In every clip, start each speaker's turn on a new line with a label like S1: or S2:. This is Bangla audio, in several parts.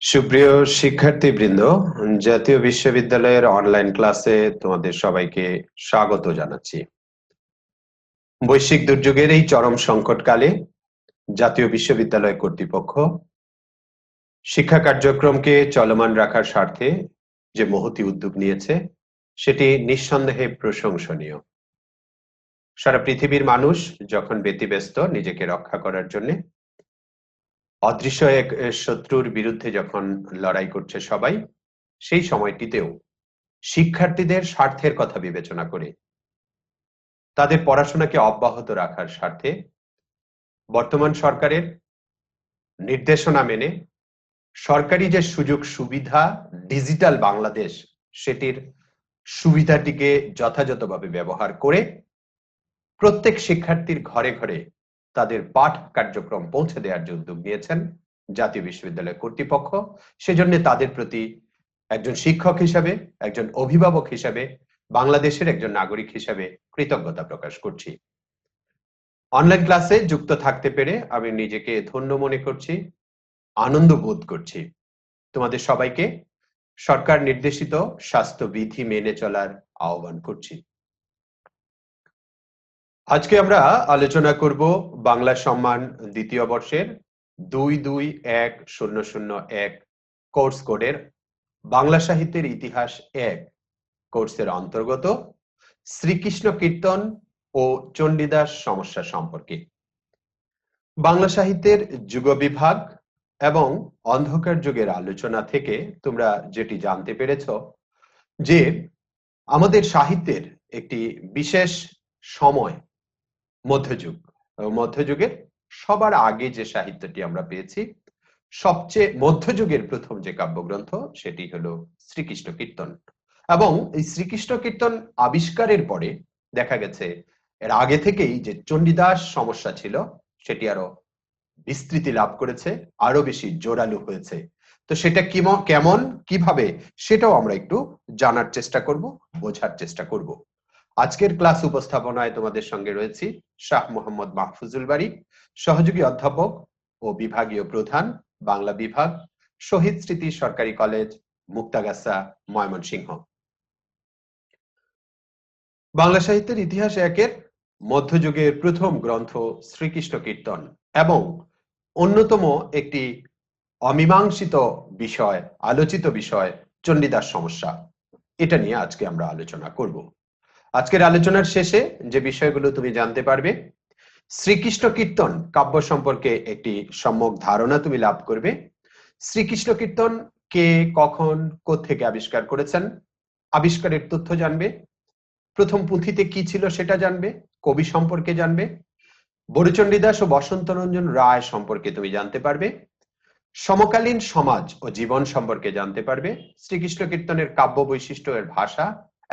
S1: সুপ্রিয় শিক্ষার্থীবৃন্দ, জাতীয় বিশ্ববিদ্যালয়ের অনলাইন ক্লাসে তোমাদের সবাইকে স্বাগত জানাচ্ছি। বৈশ্বিক দুর্যোগের এই চরম সংকটকালে জাতীয় বিশ্ববিদ্যালয় কর্তৃপক্ষ শিক্ষা কার্যক্রমকে চলমান রাখার স্বার্থে যে মহতী উদ্যোগ নিয়েছে সেটি নিঃসন্দেহে প্রশংসনীয়। সারা পৃথিবীর মানুষ যখন ব্যতিব্যস্ত নিজেকে রক্ষা করার জন্য, অদৃশ্য এক শত্রুর বিরুদ্ধে যখন লড়াই করছে সবাই, সেই সময়টিতেও শিক্ষার্থীদের স্বার্থের কথা বিবেচনা করে তাদের পড়াশোনাকে অব্যাহত রাখার স্বার্থে বর্তমান সরকারের নির্দেশনা মেনে সরকারি যে সুযোগ সুবিধা ডিজিটাল বাংলাদেশ সেটির সুবিধাটিকে যথাযথভাবে ব্যবহার করে প্রত্যেক শিক্ষার্থীর ঘরে ঘরে তাদের পাঠ কার্যক্রম পৌঁছে দেওয়ার যে উদ্যোগ নিয়েছেন জাতীয় বিশ্ববিদ্যালয় কর্তৃপক্ষ, সেজন্য তাদের প্রতি একজন শিক্ষক হিসাবে, একজন অভিভাবক হিসাবে, বাংলাদেশের একজন নাগরিক হিসাবে কৃতজ্ঞতা প্রকাশ করছি। অনলাইন ক্লাসে যুক্ত থাকতে পেরে আমি নিজেকে ধন্য মনে করছি, আনন্দ বোধ করছি। তোমাদের সবাইকে সরকার নির্দেশিত স্বাস্থ্যবিধি মেনে চলার আহ্বান করছি। আজকে আমরা আলোচনা করব বাংলা সম্মান দ্বিতীয় বর্ষের 221001 কোর্স কোডের বাংলা সাহিত্যের ইতিহাস 1 কোর্সের অন্তর্গত শ্রীকৃষ্ণ কীর্তন ও চণ্ডীদাস সমস্যা সম্পর্কে। বাংলা সাহিত্যের যুগ বিভাগ এবং অন্ধকার যুগের আলোচনা থেকে তোমরা যেটি জানতে পেরেছ যে আমাদের সাহিত্যের একটি বিশেষ সময় মধ্যযুগ। মধ্যযুগের সবার আগে যে সাহিত্যটি আমরা পেয়েছি, সবচেয়ে মধ্যযুগের প্রথম যে কাব্যগ্রন্থ সেটি হলো শ্রীকৃষ্ণ কীর্তন। এবং এই শ্রীকৃষ্ণ কীর্তন আবিষ্কারের পরে দেখা গেছে এর আগে থেকেই যে চণ্ডীদাস সমস্যা ছিল সেটি আরো বিস্তৃতি লাভ করেছে, আরো বেশি জোরালো হয়েছে। তো সেটা কেমন কিভাবে সেটাও আমরা একটু জানার চেষ্টা করব, বোঝার চেষ্টা করব। আজকের ক্লাস উপস্থাপনায় তোমাদের সঙ্গে রয়েছি শাহ মোহাম্মদ মাহফুজুল বারী, সহযোগী অধ্যাপক ও বিভাগীয় প্রধান, বাংলা বিভাগ, শহীদ স্মৃতি সরকারি কলেজ, মুক্তাগাছা, ময়মনসিংহ। বাংলা সাহিত্যের ইতিহাস 1-এর মধ্যযুগের প্রথম গ্রন্থ শ্রীকৃষ্ণ কীর্তন এবং অন্যতম একটি অমীমাংসিত বিষয়, আলোচিত বিষয় চণ্ডীদাস সমস্যা, এটা নিয়ে আজকে আমরা আলোচনা করব। আজকের আলোচনার শেষে যে বিষয়গুলো তুমি জানতে পারবে, শ্রীকৃষ্ণ কীর্তন কাব্য সম্পর্কে একটি সম্যক ধারণা তুমি লাভ করবে। শ্রীকৃষ্ণ কীর্তন কে, কখন, কোত্থেকে আবিষ্কার করেছেন, আবিষ্কারের তথ্য জানবে। প্রথম পুঁথিতে কি ছিল সেটা জানবে, কবি সম্পর্কে জানবে, বরুচণ্ডীদাস ও বসন্তরঞ্জন রায় সম্পর্কে তুমি জানতে পারবে, সমকালীন সমাজ ও জীবন সম্পর্কে জানতে পারবে, শ্রীকৃষ্ণ কীর্তনের কাব্য বৈশিষ্ট্য, এর ভাষা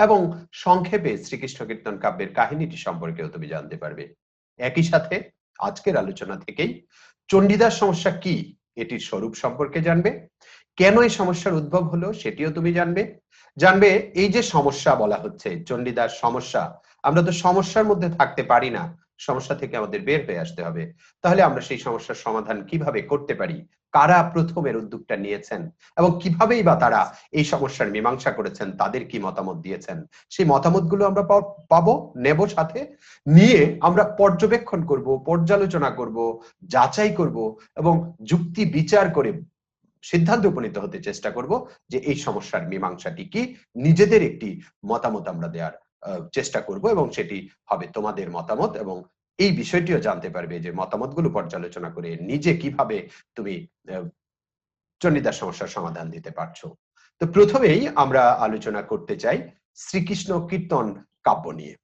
S1: এবং সংক্ষেপে শ্রীকৃষ্ণ কীর্তন কাব্যের কাহিনীটি সম্পর্কেও তুমি জানতে পারবে। একই সাথে আজকের আলোচনা থেকেই চণ্ডীদাস সমস্যা কি এটির স্বরূপ সম্পর্কে জানবে, কেন এই সমস্যার উদ্ভব হলো সেটিও তুমি জানবে। এই যে সমস্যা বলা হচ্ছে চণ্ডীদাস সমস্যা, আমরা তো সমস্যার মধ্যে থাকতে পারি না, সমস্যা থেকে আমাদের বের হয়ে আসতে হবে। তাহলে আমরা সেই সমস্যার সমাধান কিভাবে করতে পারি, কারা প্রথমের উদ্যোগটা নিয়েছেন এবং কিভাবেই বা তারা এই সমস্যার মীমাংসা করেছেন, তাদের কি মতামত দিয়েছেন, সেই মতামতগুলো আমরা পাবো, নেব, সাথে নিয়ে আমরা পর্যবেক্ষণ করব, পর্যালোচনা করব, যাচাই করব এবং যুক্তি বিচার করে সিদ্ধান্তে উপনীত হতে চেষ্টা করব যে এই সমস্যার মীমাংসাটি কি। নিজেদের একটি মতামত আমরা দেওয়ার চেষ্টা করব এবং সেটি হবে তোমাদের মতামত, এবং এই বিষয়টিও জানতে পারবে যে মতামতগুলো পর্যালোচনা করে নিজে কিভাবে তুমি চণ্ডীদাস সমস্যার সমাধান দিতে পারছো। তো প্রথমেই আমরা আলোচনা করতে চাই শ্রীকৃষ্ণ কীর্তন কাব্য নিয়ে।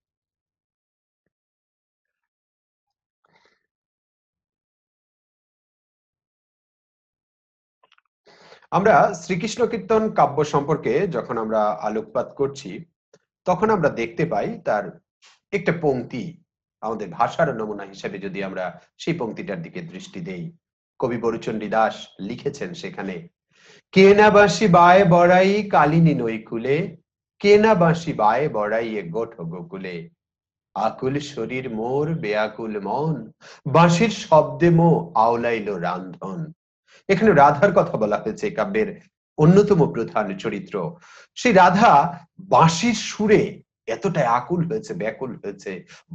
S1: আমরা শ্রীকৃষ্ণ কীর্তন কাব্য সম্পর্কে যখন আমরা আলোকপাত করছি তখন আমরা দেখতে পাই তার একটা পংক্তি, আমাদের ভাষার নমুনা হিসেবে যদি আমরা সেই পংক্তিটার দিকে দৃষ্টি দেই, কবি বরুচণ্ডীদাস লিখেছেন সেখানে, কে না বাঁশি বায় বড়াই কালিনী নৈকুলে, কে না বাঁশি বায় বড়াই এ গোঠ গোকুলে, আকুল শরীর মোর বেয়াকুল মন, বাঁশির শব্দে মো আওলাইল রান্ধন। এখানে রাধার কথা বলা হয়েছে এই কাব্যের অন্যতম প্রধান চরিত্র। সেই রাধা বাঁশির সুরে এতটাই আকুল হয়েছে, ব্যাকুল হয়েছে,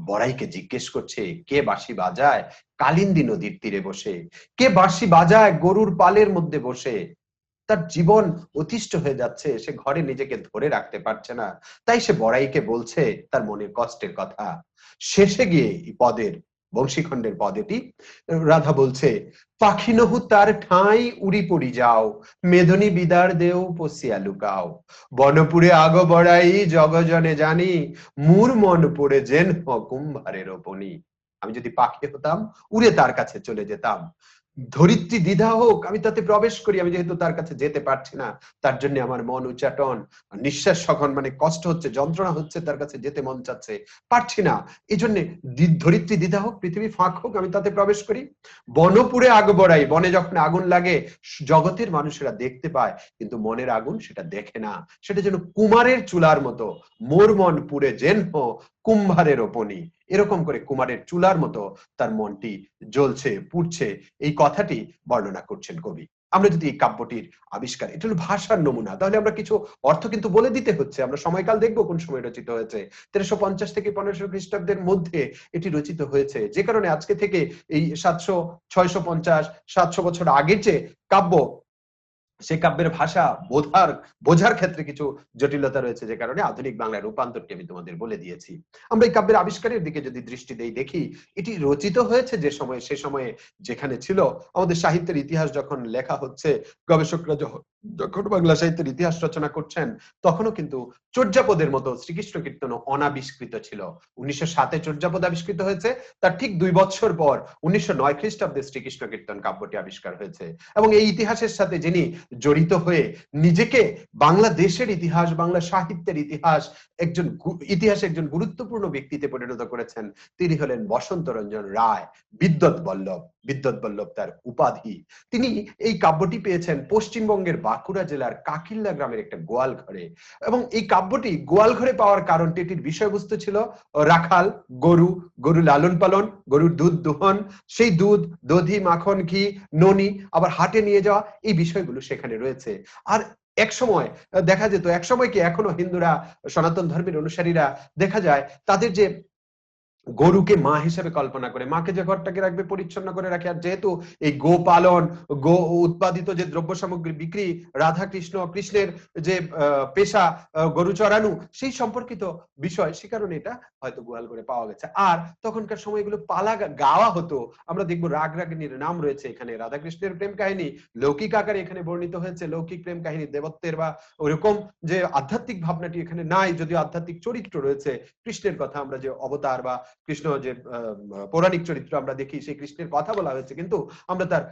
S1: বড়াইকে জিজ্ঞেস করছে কে বাঁশি বাজায় কালিন্দী নদীর তীরে বসে, কে বাঁশি বাজায় গরুর পালের মধ্যে বসে। তার জীবন অতিষ্ঠ হয়ে যাচ্ছে, সে ঘরে নিজেকে ধরে রাখতে পারছে না, তাই সে বড়াইকে বলছে তার মনের কষ্টের কথা। শেষে গিয়ে এই পদের, বংশীখণ্ডের পদ এটি, রাধা বলছে পাখি নহু তার ঠাঁই উড়ি পড়ি যাও, মেদনী বিদার দেও পশিয়া লুকাও, বনপুরে আগ বড়াই জগজনে জানি, মুর মন পড়ে জেন কুম্ভারের ওপনি। আমি যদি পাখি হতাম উড়ে তার কাছে চলে যেতাম, ধরিত্রী দ্বিধা হোক আমি তাতে প্রবেশ করি, আমি যেহেতু তার কাছে যেতে পারছি না তার জন্য আমার মন উচ্চাটন, নিঃশ্বাস সখন মানে কষ্ট হচ্ছে, যন্ত্রণা হচ্ছে, তার কাছে যেতে মন চাচ্ছে, পারছি না, এই জন্য ধরিত্রী দ্বিধা হোক, পৃথিবী ফাঁক হোক, আমি তাতে প্রবেশ করি। বনপুরে আগ বড়াই, বনে যখন আগুন লাগে জগতের মানুষেরা দেখতে পায় কিন্তু মনের আগুন সেটা দেখে না, সেটা যেন কুমারের চুলার মতো, মোর মন পুড়ে যেন কুম্ভারের ওপনি, এরকম করে কুমারের চুলার মতো তার মনটি জ্বলছে পুড়ছে, এই কথাটি বর্ণনা করছেন কবি। আমরা যদি এই কাব্যটির আবিষ্কার, এটা হলো ভাষার নমুনা, তাহলে আমরা কিছু অর্থ কিন্তু বলে দিতে হচ্ছে। আমরা সময়কাল দেখবো কোন সময় রচিত হয়েছে, 1350 থেকে 1500 খ্রিস্টাব্দের মধ্যে এটি রচিত হয়েছে, যে কারণে আজকে থেকে এই 700 650 700 বছর আগের যে কাব্য, সে কাব্যের ভাষা বোঝার ক্ষেত্রে কিছু জটিলতা রয়েছে, যে কারণে আধুনিক বাংলার রূপান্তরটি আমি তোমাদের বলে দিয়েছি। আমরা এই কাব্যের আবিষ্কারের দিকে যদি দৃষ্টি দেই, দেখি এটি রচিত হয়েছে যে সময়ে, সে সময়ে যেখানে ছিল আমাদের সাহিত্যের ইতিহাস যখন লেখা হচ্ছে, গবেষকরা যখন বাংলা সাহিত্যের ইতিহাস রচনা করছেন, তখনও কিন্তু চর্যাপদের মতো শ্রীকৃষ্ণ কীর্তন অনাবিষ্কৃত ছিল। 1907-এ চর্যাপদ আবিষ্কৃত হয়েছে, তার ঠিক 2 বছর পর 1909 খ্রিস্টাব্দে শ্রীকৃষ্ণ কীর্তন কাব্যটি আবিষ্কার হয়েছে। এবং এই ইতিহাসের সাথে যিনি জড়িত হয়ে নিজেকে বাংলাদেশের ইতিহাস, বাংলা সাহিত্যের ইতিহাসে একজন গুরুত্বপূর্ণ ব্যক্তিতে পরিণত করেছেন, তিনি হলেন বসন্ত রঞ্জন রায়, বিদ্যুৎ বল্লভ তার উপাধি। তিনি এই কাব্যটি পেয়েছেন পশ্চিমবঙ্গের বাঁকুড়া জেলার কাকিল্লা গ্রামের একটা গোয়াল ঘরে, এবং এই কাব্যটি গোয়াল ঘরে পাওয়ার কারণটি, এটির বিষয়বস্তু ছিল রাখাল, গরু লালন পালন, গরুর দুধ দোহন, সেই দুধ, দধি, মাখন, ঘি, ননি আবার হাটে নিয়ে যাওয়া, এই বিষয়গুলো সেখানে রয়েছে। আর এক সময় দেখা যেত, এক সময় কি এখনো হিন্দুরা, সনাতন ধর্মের অনুসারীরা দেখা যায় তাদের যে গরুকে মা হিসেবে কল্পনা করে, মাকে যে ঘরটাকে রাখবে পরিচ্ছন্ন করে রাখে, আর যেহেতু এই গো পালন, গো উৎপাদিত যে দ্রব্য সামগ্রী বিক্রি, রাধা কৃষ্ণের যে পেশা গরু চড়ানো, সেই সম্পর্কিত বিষয়, সে কারণে এটা হয়তো গোয়াল করে পাওয়া গেছে। আর তখনকার সময়গুলো পালা গাওয়া হতো, আমরা দেখবো রাগ রাগিনীর নাম রয়েছে এখানে, রাধা কৃষ্ণের প্রেম কাহিনী লৌকিক আকারে এখানে বর্ণিত হয়েছে, লৌকিক প্রেম কাহিনী দেবত্বের বা ওরকম যে আধ্যাত্মিক ভাবনাটি এখানে নাই, যদিও আধ্যাত্মিক চরিত্র রয়েছে। কৃষ্ণের কথা আমরা যে অবতার বা কৃষ্ণ যে পৌরাণিক চরিত্র আমরা দেখি, সেই কৃষ্ণের কথা বলা হয়েছে, কিন্তু আমরা তার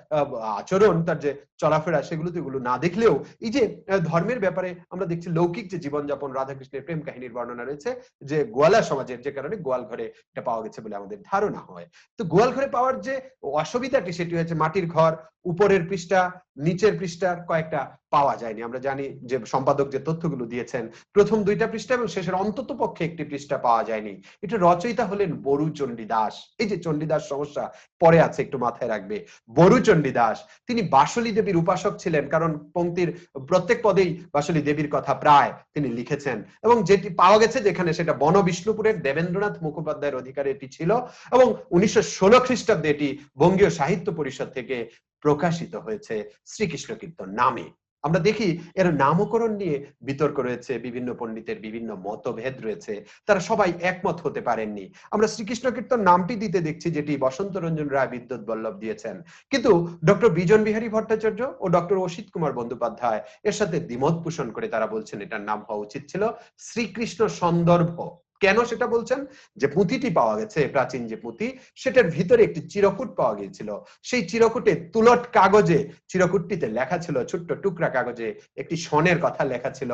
S1: আচরণ, তার যে চলাফেরা, সেগুলো তো এগুলো না দেখলেও এই যে ধর্মের ব্যাপারে আমরা দেখছি লৌকিক যে জীবনযাপন, রাধা কৃষ্ণের প্রেম কাহিনীর বর্ণনা রয়েছে, যে গোয়ালা সমাজের, যে কারণে গোয়াল ঘরে এটা পাওয়া গেছে বলে আমাদের ধারণা হয়। তো গোয়াল ঘরে পাওয়ার যে অসুবিধাটি, সেটি হচ্ছে মাটির ঘর, উপরের পৃষ্ঠা নিচের পৃষ্ঠার কয়েকটা পাওয়া যায়নি। আমরা জানি যে সম্পাদক যে তথ্যগুলো দিয়েছেন, প্রথম 2টা পৃষ্ঠা এবং শেষের অন্তত পক্ষে 1টি পৃষ্ঠা পাওয়া যায়নি। এটা রচয়িতা হলেন বরু চণ্ডীদাস। এই যে চণ্ডীদাস সমস্যা পরে আছে, একটু মাথায় রাখবে। বরু চণ্ডীদাস তিনি বাসলী দেবীর উপাসক ছিলেন, কারণ পংক্তির প্রত্যেক পদেই বাসলী দেবীর কথা প্রায় তিনি লিখেছেন, এবং যেটি পাওয়া গেছে যেখানে, সেটা বন বিষ্ণুপুরের দেবেন্দ্রনাথ মুখোপাধ্যায়ের অধিকারে এটি ছিল, এবং 1916 খ্রিস্টাব্দে এটি বঙ্গীয় সাহিত্য পরিষদ থেকে প্রকাশিত হয়েছে শ্রীকৃষ্ণ কীর্তন নামে। আমরা দেখি এর নামকরণ নিয়ে বিতর্ক রয়েছে, বিভিন্ন পণ্ডিতের বিভিন্ন মতভেদ রয়েছে, তারা সবাই একমত হতে পারেননি। আমরা শ্রীকৃষ্ণ কীর্তন নামটি দিতে দেখছি যেটি বসন্ত রঞ্জন রায় বিদ্যুৎ বল্লভ দিয়েছেন, কিন্তু ডক্টর বিজন বিহারী ভট্টাচার্য ও ডক্টর অসিত কুমার বন্দ্যোপাধ্যায় এর সাথে দ্বিমত পোষণ করে তারা বলছেন এটার নাম হওয়া উচিত ছিল শ্রীকৃষ্ণ সন্দর্ভ। কেন সেটা বলছেন? যে পুঁথিটি পাওয়া গেছে, প্রাচীন যে পুঁথি, সেটার ভিতরে একটি চিরকুট পাওয়া গিয়েছিল। সেই চিরকুটে তুলট কাগজে, চিরকুটটিতে লেখা ছিল, ছোট্ট টুকরা কাগজে একটি সনের কথা লেখা ছিল,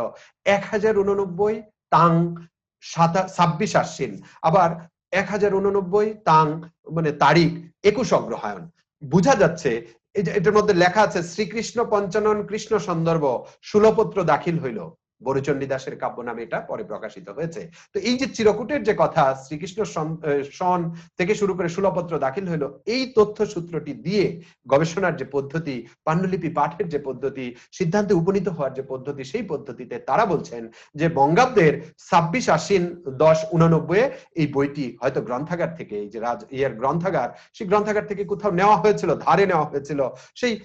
S1: 1089 তাং 26 আশ্বিন, আবার 1089 তাং মানে তারিখ 21 অগ্রহায়ণ। বোঝা যাচ্ছে এটার মধ্যে লেখা আছে শ্রীকৃষ্ণ পঞ্চানন কৃষ্ণ সন্দর্ভ ষোলপত্র দাখিল হইল। বরুচণ্ডী দাসের কাব্য নামে এটা পরে প্রকাশিত হয়েছে। তো এই যে চিরকুটের যে কথা, শ্রীকৃষ্ণ সন থেকে শুরু করে সুলপত্র দাখিল হইলো, এই তথ্য সূত্রটি দিয়ে গবেষণার যে পদ্ধতি, পাণ্ডুলিপি পাঠের যে পদ্ধতি, সিদ্ধান্তে উপনীত হওয়ার যে পদ্ধতি, সেই পদ্ধতিতে তারা বলছেন যে বঙ্গাব্দের 26 আশ্বিন 1089 এই বইটি হয়তো গ্রন্থাগার থেকে, এই যে গ্রন্থাগার, সেই গ্রন্থাগার থেকে কোথাও নেওয়া হয়েছিল, ধারে নেওয়া হয়েছিল, সেই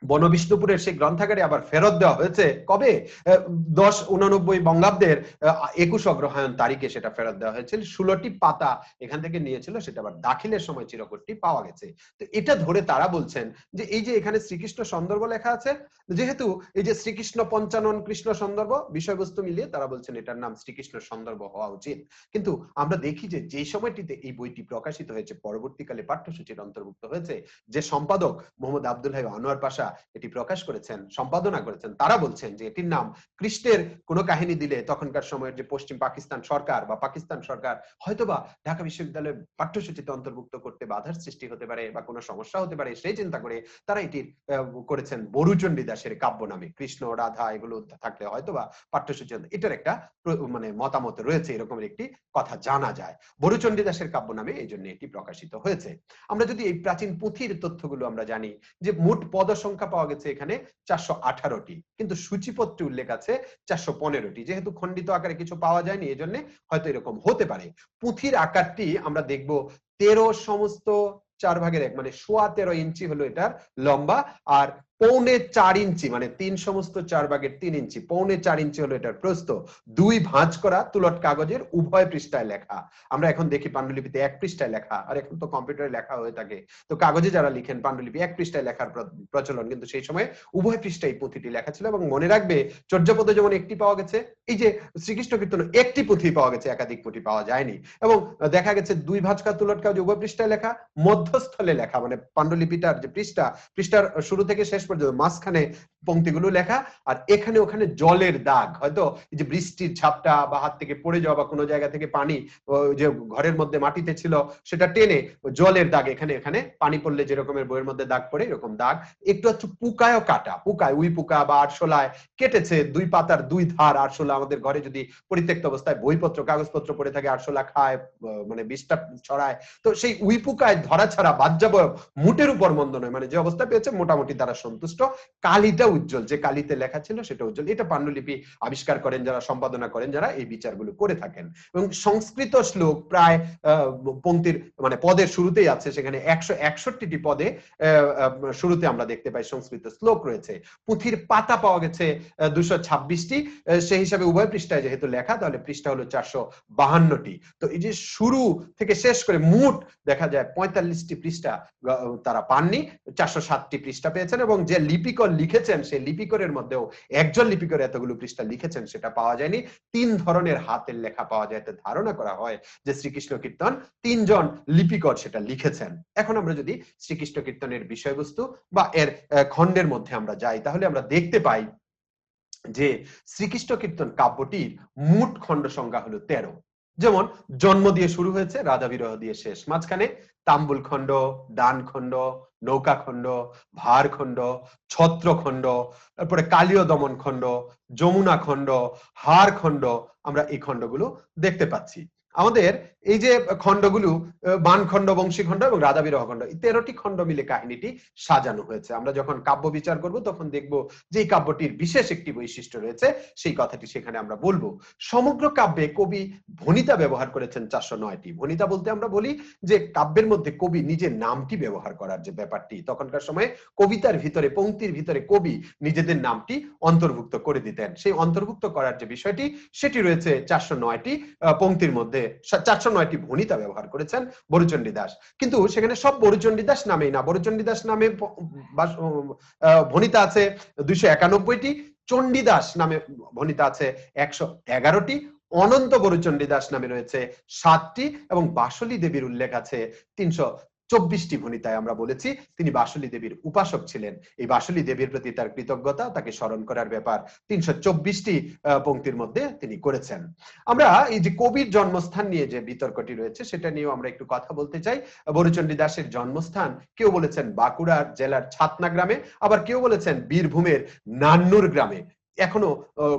S1: বনবিষ্ণুপুরের সেই গ্রন্থাগারে আবার ফেরত দেওয়া হয়েছে কবে? 1089 বঙ্গাব্দের 21 অগ্রহায়ণ তারিখে সেটা ফেরত দেওয়া হয়েছিল। 16টি পাতা এখান থেকে নিয়েছিল, সেটা আবার দাখিলের সময় চিরকুটটি পাওয়া গেছে। তো এটা ধরে তারা বলছেন যে এই যে এখানে শ্রীকৃষ্ণ সন্দর্ভ লেখা আছে, যেহেতু এই যে শ্রীকৃষ্ণ পঞ্চানন কৃষ্ণ সন্দর্ভ, বিষয়বস্তু মিলিয়ে তারা বলছেন এটার নাম শ্রীকৃষ্ণ সন্দর্ভ হওয়া উচিত। কিন্তু আমরা দেখি যে যে সময়টিতে এই বইটি প্রকাশিত হয়েছে, পরবর্তীকালে পাঠ্যসূচির অন্তর্ভুক্ত হয়েছে, যে সম্পাদক মোহাম্মদ আব্দুল হাই আনোয়ার পাশা এটি প্রকাশ করেছেন, সম্পাদনা করেছেন, তারা বলছেন যে এটির নাম কৃষ্ণের কোনো কাহিনী দিলে তখনকার সময়ের যে পশ্চিম পাকিস্তান সরকার বা পাকিস্তান সরকার হয়তোবা ঢাকা বিশ্ববিদ্যালয়ের পাঠ্যসূচিতে অন্তর্ভুক্ত করতে বাধার সৃষ্টি হতে পারে বা কোনো সমস্যা হতে পারে, সেই চিন্তা করে তারা এটির করেছেন বরুচণ্ডী দাসের কাব্য নামে। কৃষ্ণ রাধা এগুলো থাকলে হয়তোবা পাঠ্যসূচি, এটার একটা মানে মতামত রয়েছে, এরকমের একটি কথা জানা যায়। বরুচণ্ডী দাসের কাব্য নামে এই জন্য এটি প্রকাশিত হয়েছে। আমরা যদি এই প্রাচীন পুঁথির তথ্যগুলো আমরা জানি, যে মোট পদ সংখ্যা পাওয়া গেছে এখানে 418টি, কিন্তু সূচিপত্রে উল্লেখ আছে 415টি। যেহেতু খণ্ডিত আকারে কিছু পাওয়া যায়নি, এজন্য হয়তো এরকম হতে পারে। পুঁথির আকারটি আমরা দেখব 13 সমস্ত 4 ভাগের 1, মানে 13.25 ইঞ্চি হলো এটার লম্বা, আর 3.25 ইঞ্চি, মানে 3 সমস্ত 4 ভাগের 3 ইঞ্চি, 3.25 ইঞ্চি হলো এটার প্রস্থ। 2 ভাঁজ করা তুলট কাগজের উভয় পৃষ্ঠায় লেখা। আমরা এখন দেখি পাণ্ডুলিপিতে 1 পৃষ্ঠায় লেখা, আর এখন তো কম্পিউটারে লেখা হয়ে থাকে। তো কাগজে যারা লিখেন পাণ্ডুলিপি 1 পৃষ্ঠায় লেখার প্রচলন, কিন্তু সেই সময় উভয় পৃষ্ঠায় পুঁথিটি লেখা ছিল। এবং মনে রাখবে, চর্যাপদে যেমন একটি পাওয়া গেছে, এই যে শ্রীকৃষ্ণ কীর্তন একটি পুঁথি পাওয়া গেছে, একাধিক পুঁথি পাওয়া যায়নি। এবং দেখা গেছে 2 ভাঁজ করা তুলট কাগজে উভয় পৃষ্ঠায় লেখা, মধ্যস্থলে লেখা, মানে পাণ্ডুলিপিটার যে পৃষ্ঠার শুরু থেকে শেষ পর্যন্ত মাঝখানে পংক্তিগুলো লেখা, আর এখানে ওখানে জলের দাগ, হয়তো এই যে বৃষ্টির ঝাপটা বা হাত থেকে পড়ে যাওয়া বা কোনো জায়গা থেকে পানি যে ঘরের মধ্যে মাটিতে ছিল সেটা টেনে জলের দাগ, এখানে এখানে পানি পড়লে যেরকমের বইয়ের মধ্যে দাগ পড়ে এরকম দাগ। একটু একটু পুকায়ও কাটা, উই পোকা বা আরশোলায় কেটেছে 2 পাতার 2 ধার। আরশোলা আমাদের ঘরে যদি পরিত্যক্ত অবস্থায় বইপত্র কাগজপত্র পড়ে থাকে, আরশোলা খায়, মানে বিষটা ছড়ায়। তো সেই উই পোকায় ধরা ছাড়া বাহ্যাবয়ব মুটের উপর মন্দ নয়, মানে যে অবস্থা পেয়েছে মোটামুটি তারা সন্তুষ্ট। কালিটা উজ্জ্বল, যে কালিতে লেখা ছিল সেটা উজ্জ্বল। এটা পাণ্ডুলিপি আবিষ্কার করেন যারা, সম্পাদনা করেন যারা, এই বিচারগুলো করে থাকেন। এবং সংস্কৃত শ্লোক প্রায় পংক্তির মানে পদের শুরুতেই আছে, সেখানে 161টি পদে শুরুতে আমরা দেখতে পাই সংস্কৃত শ্লোক রয়েছে। পুঁথির পাতা পাওয়া গেছে 226টি, সেই হিসাবে উভয় পৃষ্ঠায় যেহেতু লেখা, তাহলে পৃষ্ঠা হলো 452টি। তো এই যে শুরু থেকে শেষ করে মোট দেখা যায় 45টি পৃষ্ঠা তারা পাননি, 407টি পৃষ্ঠা পেয়েছেন। এবং যে লিপিকর লিখেছেন, সেই লিপিকরের মধ্যেও একজন লিপিকর এতগুলো পৃষ্ঠা লিখেছেন সেটা পাওয়া যায়নি। 3 ধরনের হাতের লেখা পাওয়া যায়, ধারণা করা হয় যে শ্রীকৃষ্ণ কীর্তন 3 জন লিপিকর সেটা লিখেছেন। এখন আমরা যদি শ্রীকৃষ্ণ কীর্তনের বিষয়বস্তু বা এর খণ্ডের মধ্যে আমরা যাই, তাহলে আমরা দেখতে পাই যে শ্রীকৃষ্ণ কীর্তন কাব্যটির মোট খণ্ড সংখ্যা হলো 13। যেমন জন্ম দিয়ে শুরু হয়েছে, রাধা বিরহ দিয়ে শেষ, মাঝখানে তাম্বুল খণ্ড, দান খণ্ড, নৌকা খণ্ড, ভার খণ্ড, ছত্র খণ্ড, তারপরে কালীয় দমন খণ্ড, যমুনা খণ্ড, হার খণ্ড, আমরা এই খণ্ডগুলো দেখতে পাচ্ছি। আমাদের এই যে খণ্ডগুলো, বান খণ্ড, বংশী খণ্ড এবং রাধা বিরহ খণ্ড, এই 13টি খণ্ড মিলে কাহিনীটি সাজানো হয়েছে। আমরা যখন কাব্য বিচার করব তখন দেখব যে এই কাব্যটির বিশেষ একটি বৈশিষ্ট্য রয়েছে, সেই কথাটি সেখানে আমরা বলবো। সমগ্র কাব্যে কবি ভণিতা ব্যবহার করেছেন 409টি। ভণিতা বলতে আমরা বলি যে কাব্যের মধ্যে কবি নিজের নামটি ব্যবহার করার যে ব্যাপারটি, তখনকার সময়ে কবিতার ভিতরে, পংক্তির ভিতরে কবি নিজেদের নামটি অন্তর্ভুক্ত করে দিতেন। সেই অন্তর্ভুক্ত করার যে বিষয়টি, সেটি রয়েছে 409টি পংক্তির মধ্যে। 409টি ভণিতা ব্যবহার করেছেন বরুচণ্ডী দাস। কিন্তু সেখানে সব বরুচণ্ডী দাস নামেই না, বরুচণ্ডী দাস নামে ভণিতা আছে 291টি, চণ্ডীদাস নামে ভণিতা আছে 111টি, অনন্ত বরুচণ্ডী দাস নামে রয়েছে 7টি, এবং বাসলী দেবীর উল্লেখ আছে 324টি ভণিতায়। আমরা বলেছি তিনি বাসলী দেবীর উপাসক ছিলেন। এই বাসলী দেবীর প্রতি তার কৃতজ্ঞতা, তাকে স্মরণ করার ব্যাপার 324টি পংক্তির মধ্যে তিনি করেছেন। আমরা এই যে কবির জন্মস্থান নিয়ে যে বিতর্কটি রয়েছে, সেটা নিয়েও আমরা একটু কথা বলতে চাই। বরুচণ্ডী দাসের জন্মস্থান কেউ বলেছেন বাঁকুড়া জেলার ছাতনা গ্রামে, আবার কেউ বলেছেন বীরভূমের নান্নুর গ্রামে। এখনো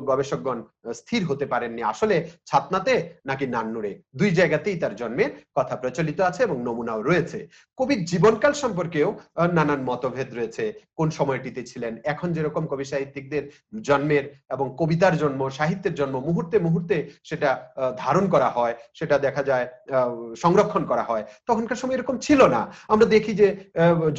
S1: গবেষকগণ স্থির হতে পারেননি আসলে ছাতনাতে নাকি নান্নুরে। দুই জায়গাতেই তার জন্মের কথা প্রচলিত আছে এবং নমুনাও রয়েছে। কবির জীবনকাল সম্পর্কেও নানান মতভেদ রয়েছে। কোন সময়টিতে ছিলেন, এখন যেরকম কবি সাহিত্যিকদের জন্মের এবং কবিতার জন্ম, সাহিত্যের জন্ম মুহূর্তে মুহূর্তে সেটা ধারণ করা হয়, সেটা দেখা যায় সংরক্ষণ করা হয়, তখনকার সময় এরকম ছিল না। আমরা দেখি যে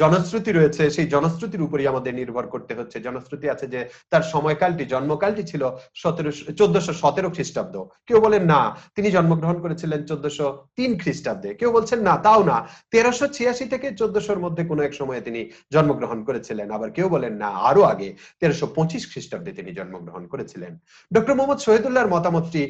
S1: জনশ্রুতি রয়েছে, সেই জনশ্রুতির উপরই আমাদের নির্ভর করতে হচ্ছে। জনশ্রুতি আছে যে তার সময়কালটি, জন্মকালটি ছিল 1417 খ্রিস্টাব্দ। কেউ বলেন না, তিনি জন্মগ্রহণ করেছিলেন 1403 খ্রিস্টাব্দে। কেউ বলছেন না, তাও না, 1386 থেকে 1400 মধ্যে কোনো এক সময়ে তিনি জন্মগ্রহণ করেছিলেন। আবার কেউ বলেন না, আরো আগে 1325 খ্রিস্টাব্দে তিনি জন্মগ্রহণ করেছিলেন। ডক্টর মোহাম্মদ শহীদুল্লাহর মতামতটি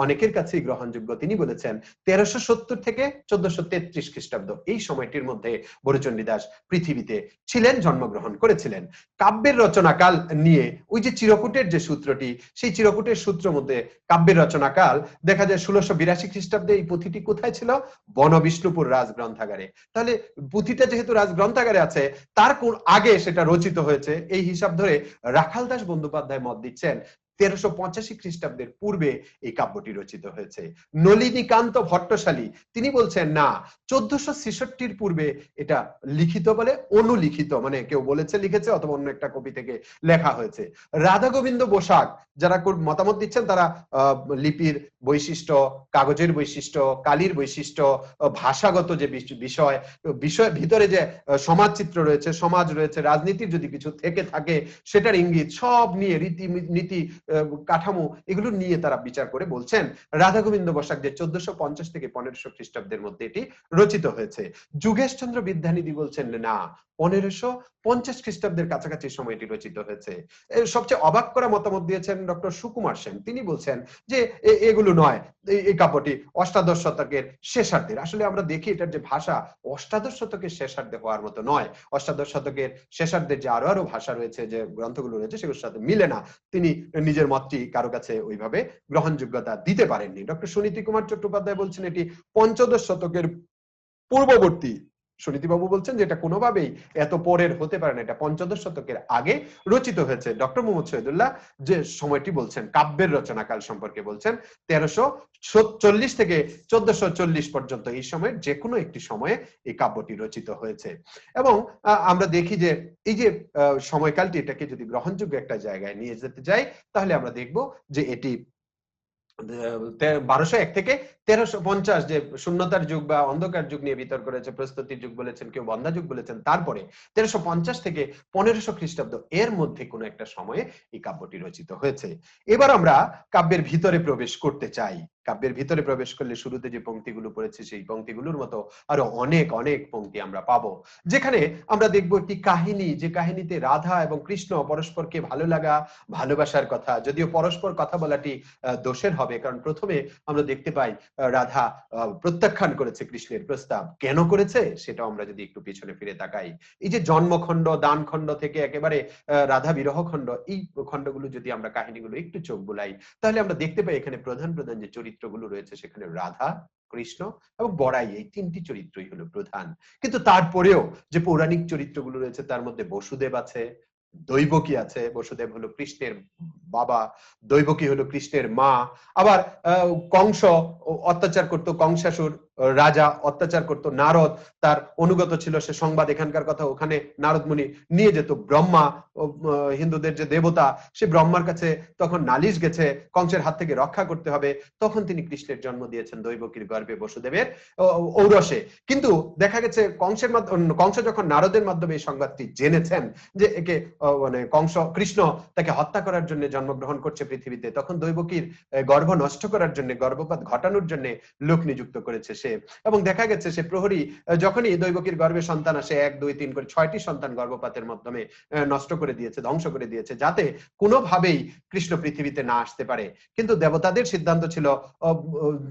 S1: অনেকের কাছেই গ্রহণযোগ্য। তিনি বলেছেন 1370 থেকে 1433 খ্রিস্টাব্দ, এই সময়টির মধ্যে বরুচণ্ডী দাস পৃথিবীতে ছিলেন, জন্মগ্রহণ করেছিলেন। কাব্যের রচনাকাল নিয়ে ওই যে চিরকুটের যে সূত্রটি, সেই চিরকুটের সূত্র মধ্যে কাব্যের রচনাকাল দেখা যায় 1682 খ্রিস্টাব্দে এই পুঁথিটি কোথায় ছিল? বনবিষ্ণুপুর রাজগ্রন্থাগারে। তাহলে পুঁথিটা যেহেতু রাজগ্রন্থাগারে আছে, তার কোন আগে সেটা রচিত হয়েছে এই হিসাব ধরে রাখাল দাস বন্দ্যোপাধ্যায় মত দিচ্ছেন 1385 খ্রিস্টাব্দের পূর্বে এই কাব্যটি রচিত হয়েছে। নলিনীকান্ত ভট্টশালী তিনি বলছেন না, 1466 পূর্বে এটা লিখিত বলে অনুলিখিত, মানে কেউ বলেছে লিখেছে অথবা অন্য একটা কপি থেকে লেখা হয়েছে। রাধা গোবিন্দ বসাক যারা মতামত দিচ্ছেন তারা লিপির বৈশিষ্ট্য, কাগজের বৈশিষ্ট্য, কালির বৈশিষ্ট্য, ভাষাগত যে বিষয় ভিতরে যে সমাজ চিত্র রয়েছে, সমাজ রয়েছে, রাজনীতির যদি কিছু থেকে থাকে সেটার ইঙ্গিত সব নিয়ে, রীতিনীতি, কাঠামো, এগুলো নিয়ে তারা বিচার করে বলছেন রাধা গোবিন্দ বসাক যে 1450 থেকে 1500 খ্রিস্টাব্দের মধ্যে এটি রচিত হয়েছে। যুগেশ চন্দ্র বিদ্যানিধি বলছেন না, 1550 খ্রিস্টাব্দের কাছাকাছি সময়টি রচিত হয়েছে। সবচেয়ে অবাক করা মতামত দিয়েছেন ডক্টর সুকুমার সেন। তিনি বলছেন যে এগুলো নয়, এই কাব্যটি অষ্টাদশ শতকের শেষার্ধের। আসলে আমরা দেখি এটার যে ভাষা অষ্টাদশ শতকের শেষার্ধে হওয়ার মতো নয়। অষ্টাদশ শতকের শেষার্ধের যে আরো ভাষা রয়েছে, যে গ্রন্থগুলো রয়েছে, সেগুলোর সাথে মিলে না। তিনি নিজের মতটি কারো কাছে ওইভাবে গ্রহণযোগ্যতা দিতে পারেননি। ডক্টর সুনীতি কুমার চট্টোপাধ্যায় বলছেন এটি পঞ্চদশ শতকের পূর্ববর্তী। সুনীতিবাবু বলছেন যে এটা কোনোভাবেই এত পরের হতে পারে না, এটা পঞ্চদশ শতকের আগে রচিত হয়েছে। ডক্টর মোহাম্মদ শহীদুল্লাহ যে সময়টি বলছেন কাব্যের রচনাকাল সম্পর্কে বলছেন 1340 থেকে 1440 পর্যন্ত, এই সময়ের যে কোনো একটি সময়ে এই কাব্যটি রচিত হয়েছে। এবং আমরা দেখি যে এই যে সময়কালটি, এটাকে যদি গ্রহণযোগ্য একটা জায়গায় নিয়ে যেতে যাই, তাহলে আমরা দেখব যে এটি 1201 থেকে 1350, যে শূন্যতার যুগ বা অন্ধকার যুগ নিয়ে বিতর্ক রয়েছে, প্রস্তুতির যুগ বলেছেন, কেউ বন্ধা যুগ বলেছেন, তারপরে 1350 থেকে 1500 খ্রিস্টাব্দ এর মধ্যে কোনো একটা সময়ে এই কাব্যটি রচিত হয়েছে। এবার আমরা কাব্যের ভিতরে প্রবেশ করতে চাই। কাব্যের ভিতরে প্রবেশ করলে শুরুতে যে পংক্তিগুলো পড়েছে সেই পংক্তিগুলোর মতো আরো অনেক অনেক পংক্তি আমরা পাবো, যেখানে আমরা দেখব একটি কাহিনী, যে কাহিনীতে রাধা এবং কৃষ্ণ পরস্পরকে ভালো লাগা, ভালোবাসার কথা, যদিও পরস্পর কথা বলাটি দোষের হবে, কারণ প্রথমে আমরা দেখতে পাই রাধা প্রত্যাখ্যান করেছে কৃষ্ণের প্রস্তাব। কেন করেছে সেটা আমরা যদি একটু পিছনে ফিরে তাকাই, এই যে জন্মখণ্ড, দানখণ্ড থেকে একেবারে রাধা বিরহ খণ্ড, এই খণ্ডগুলো যদি আমরা কাহিনীগুলো একটু চোখ বুলাই, তাহলে আমরা দেখতে পাই এখানে প্রধান প্রধান যে চরিত্রগুলো রয়েছে সেখানে রাধা, কৃষ্ণ এবং বড়াই, এই তিনটি চরিত্রই হলো প্রধান। কিন্তু তারপরেও যে পৌরাণিক চরিত্রগুলো রয়েছে তার মধ্যে বসুদেব আছে, দৈবকী আছে। বসুদেব হলো কৃষ্ণের বাবা, দৈবকী হলো কৃষ্ণের মা। আবার কংস অত্যাচার করতো, কংসাসুর রাজা অত্যাচার করতো, নারদ তার অনুগত ছিল, সে সংবাদ এখানকার কথা ওখানে নারদ মুনি নিয়ে যেত। ব্রহ্মা, হিন্দুদের যে দেবতা, সে ব্রহ্মার কাছে তখন নালিশ গেছে, কংসের হাত থেকে রক্ষা করতে হবে, তখন তিনি কৃষ্ণের জন্ম দিয়েছেন দৈবকীর গর্ভে বসুদেবের ঔরসে। কিন্তু দেখা গেছে কংস যখন নারদের মাধ্যমে এই সংবাদটি জেনেছেন যে একে মানে কৃষ্ণ তাকে হত্যা করার জন্য জন্মগ্রহণ করছে পৃথিবীতে, তখন দৈবকীর গর্ভ নষ্ট করার জন্য, গর্ভপাত ঘটানোর জন্য লোক নিযুক্ত করেছে সে। এবং দেখা গেছে সে প্রহরী যখনই দৈবকীর গর্ভে সন্তান আসে, 1 2 3 করে 6টি সন্তান গর্ভপাতের মাধ্যমে নষ্ট করে দিয়েছে, ধ্বংস করে দিয়েছে, যাতে কোনোভাবেই কৃষ্ণ পৃথিবীতে না আসতে পারে। কিন্তু দেবতাদের সিদ্ধান্ত ছিল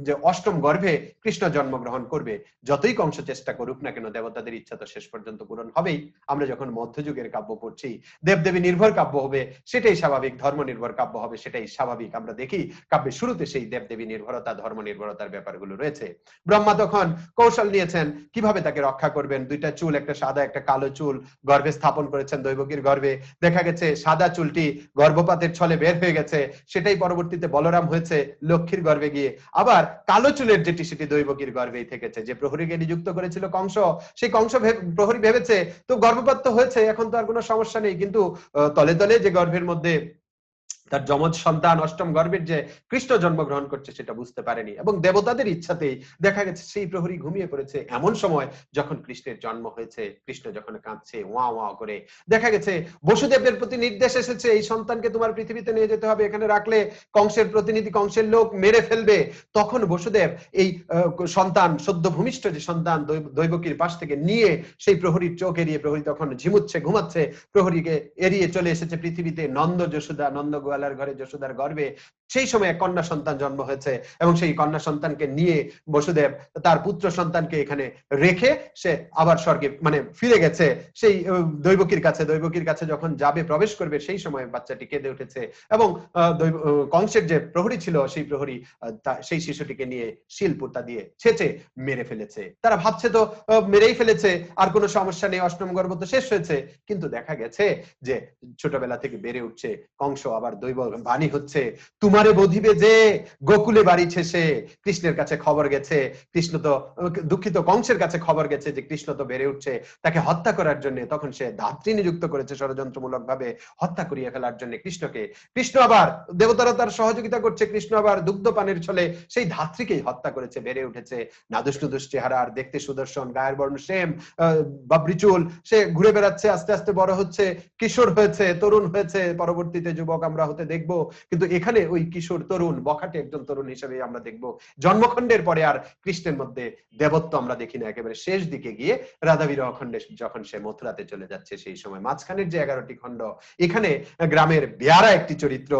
S1: যে অষ্টম গর্ভে কৃষ্ণ জন্মগ্রহণ করবে। যতই কংস চেষ্টা করুক না কেন, দেবতাদের ইচ্ছা তো শেষ পর্যন্ত পূরণ হবেই। আমরা যখন মধ্যযুগের কাব্য পড়ছি, দেবদেবী নির্ভর কাব্য হবে, সেটাই স্বাভাবিক, ধর্ম নির্ভর কাব্য হবে, সেটাই স্বাভাবিক। আমরা দেখি কাব্যের শুরুতে সেই দেবদেবী নির্ভরতা, ধর্ম নির্ভরতার ব্যাপারগুলো রয়েছে। ব্রহ্মা ব্রহ্মা তখন কৌশল নিয়েছেন কিভাবে তাকে রক্ষা করবেন। দুইটা চুল, একটা সাদা একটা কালো চুল গর্ভে স্থাপন করেছেন দৈবকীর গর্ভে। দেখা গেছে সাদা চুলটি গর্ভপাতের ছলে বের হয়ে গেছে, সেটাই পরবর্তীতে বলরাম হয়েছে লক্ষ্মীর গর্ভে গিয়ে। আবার কালো চুলের যেটি সেটি দৈবকীর গর্ভেই থেকেছে। যে প্রহরীকে নিযুক্ত করেছিল কংস, সেই কংস প্রহরী ভেবেছে তো গর্ভপাত তো হয়েছে, এখন তো আর কোনো সমস্যা নেই, কিন্তু তলে তলে যে গর্ভের মধ্যে তার যমজ সন্তান অষ্টম গর্ভের যে কৃষ্ণ জন্মগ্রহণ করছে সেটা বুঝতে পারেনি, এবং দেবতাদের ইচ্ছাতেই দেখা গেছে সেই প্রহরী ঘুমিয়ে পড়েছে। এমন সময় যখন কৃষ্ণের জন্ম হয়েছে, কৃষ্ণ যখন কাঁদছে ওয়া ওয়া করে, দেখা গেছে বসুদেবের প্রতি নির্দেশ এসেছে এই সন্তানকে তোমার পৃথিবীতে নিয়ে যেতে হবে, এখানে রাখলে কংসের প্রতিনিধি, কংসের লোক মেরে ফেলবে। তখন বসুদেব এই সন্তান, সদ্য ভূমিষ্ঠ যে সন্তান দৈবকীর পাশ থেকে নিয়ে সেই প্রহরীর চোখ এড়িয়ে, প্রহরী তখন ঝিমুচ্ছে ঘুমাচ্ছে, প্রহরীকে এড়িয়ে চলে এসেছে পৃথিবীতে নন্দ যশোদা, নন্দ গোয়ালার ঘরে যশোদার গর্ভে। সেই সময় এক কন্যা সন্তান জন্ম হয়েছে, এবং সেই কন্যা সন্তানকে নিয়ে বসুদেব তার পুত্র সন্তানকে এখানে রেখে সে আবার স্বর্গে মানে ফিরে গেছে সেই দৈবকীর কাছে। দৈবকীর কাছে যখন যাবে, প্রবেশ করবে, সেই সময় বাচ্চাটি কেঁদে উঠেছে, এবং কংসের যে প্রহরী ছিল সেই প্রহরী সেই শিশুটিকে নিয়ে শিলপুতা দিয়ে ছেঁচে মেরে ফেলেছে। তারা ভাবছে তো মেরেই ফেলেছে, আর কোনো সমস্যা নেই, অষ্টম গর্ভ তো শেষ হয়েছে। কিন্তু দেখা গেছে যে ছোটবেলা থেকে বেড়ে উঠছে কংস, আবার দৈব বাণী হচ্ছে তোমারে বধিবে যে গোকুলে বাড়িছে সে। কৃষ্ণের কাছে খবর গেছে, কৃষ্ণ তো দুঃখিত, কংসের কাছে খবর গেছে যে কৃষ্ণ তো বেড়ে উঠছে, তাকে হত্যা করার জন্য তখন সে ধাত্রী নিযুক্ত করেছে ষড়যন্ত্রমূলক ভাবে হত্যা করিয়ে ফেলার জন্য কৃষ্ণকে। কৃষ্ণ আবার, দেবতারা তার সহযোগিতা করছে, কৃষ্ণ আবার দুগ্ধপানের ছলে সেই ধাত্রীকেই হত্যা করেছে। বেড়ে উঠেছে নাদুস নুদুস চেহারা, আর দেখতে সুদর্শন, গায়ের বর্ণ সেম, বাবরি চুল, সে ঘুরে বেড়াচ্ছে, আস্তে আস্তে বড় হচ্ছে, কিশোর হয়েছে, তরুণ হয়েছে, পরবর্তীতে যুবক আমরা হতে দেখবো। কিন্তু এখানে ওই কিশোর তরুণ, বখাটে একজন তরুণ হিসেবে আমরা দেখবো। জন্মখণ্ডের পরে আর কৃষ্ণের মধ্যে দেবত্ব আমরা দেখি না। একেবারে শেষ দিকে গিয়ে রাধা বিরহ খণ্ডে যখন সে মথুরাতে চলে যাচ্ছে, সেই সময় মাঝখানের যে 11টি খণ্ড, এখানে গ্রামের বেয়ারা একটি চরিত্র,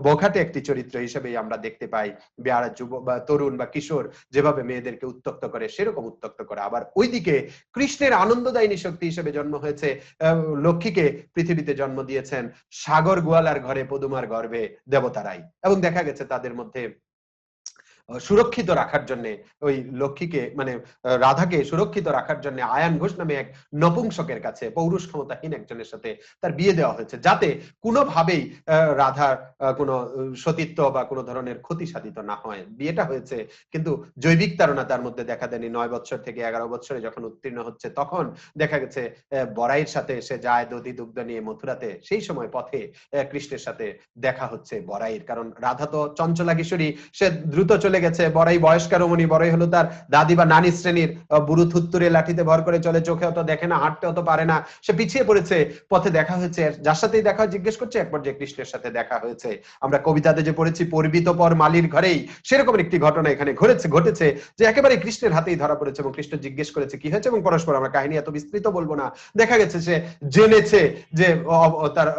S1: বখাটে একটি চরিত্র হিসেবেই আমরা দেখতে পাই। বেয়ারা যুবক বা তরুণ বা কিশোর যেভাবে মেয়েদেরকে উত্তক্ত করে, সেরকম উত্তক্ত করে। আবার ওইদিকে কৃষ্ণের আনন্দদায়িনী শক্তি হিসেবে জন্ম হয়েছে লক্ষ্মীকে পৃথিবীতে জন্ম দিয়েছেন সাগর গোয়ালার ঘরে পদুমার গর্ভে দেবতারাই। এবং দেখা গেছে তাদের মধ্যে সুরক্ষিত রাখার জন্য ওই লক্ষ্মীকে মানে রাধাকে সুরক্ষিত রাখার জন্য আয়ান ঘোষ নামে এক নপুংসকের কাছে, পৌরুষ ক্ষমতাহীন একজনের সাথে তার বিয়ে দেওয়া হয়েছে, যাতে কোনোভাবেই রাধার কোনো সতীত্ব বা কোনো ধরনের ক্ষতি সাধিত না হয়। বিয়েটা হয়েছে, কিন্তু জৈবিক তাড়না তার মধ্যে দেখা দেয়নি। 9 বছর থেকে 11 বছরে যখন উত্তীর্ণ হচ্ছে, তখন দেখা গেছে বড়াইয়ের সাথে সে যায় দধি দুগ্ধ নিয়ে মথুরাতে। সেই সময় পথে কৃষ্ণের সাথে দেখা হচ্ছে বড়াইয়ের, কারণ রাধা তো চঞ্চলা কিশোরী, সে দ্রুত চলে গেছে। বড়াই বয়স্কার রমণী, বড়াই হলো তার দাদি বা নানি শ্রেণীর, বুড়ো থুত্তুরে লাঠিতে ভর করে চলে, চোখে অত দেখে না, হাঁটতে অত পারে না, সে পিছিয়ে পড়েছে। পথে দেখা হয়েছে, যার সাথেই দেখা জিজ্ঞেস করছে, এক পর্যায়ে কৃষ্ণের সাথে দেখা হয়েছে। আমরা কবিতাতে যে পড়েছি পরিবিত পর মালির ঘরেই, সেরকম একটি ঘটনা এখানে ঘটেছে যে একেবারে কৃষ্ণের হাতেই ধরা পড়েছে, এবং কৃষ্ণ জিজ্ঞেস করেছে কি হয়েছে, এবং পরস্পর, আমরা কাহিনী এত বিস্তৃত বলবো না, দেখা গেছে সে জেনেছে যে তার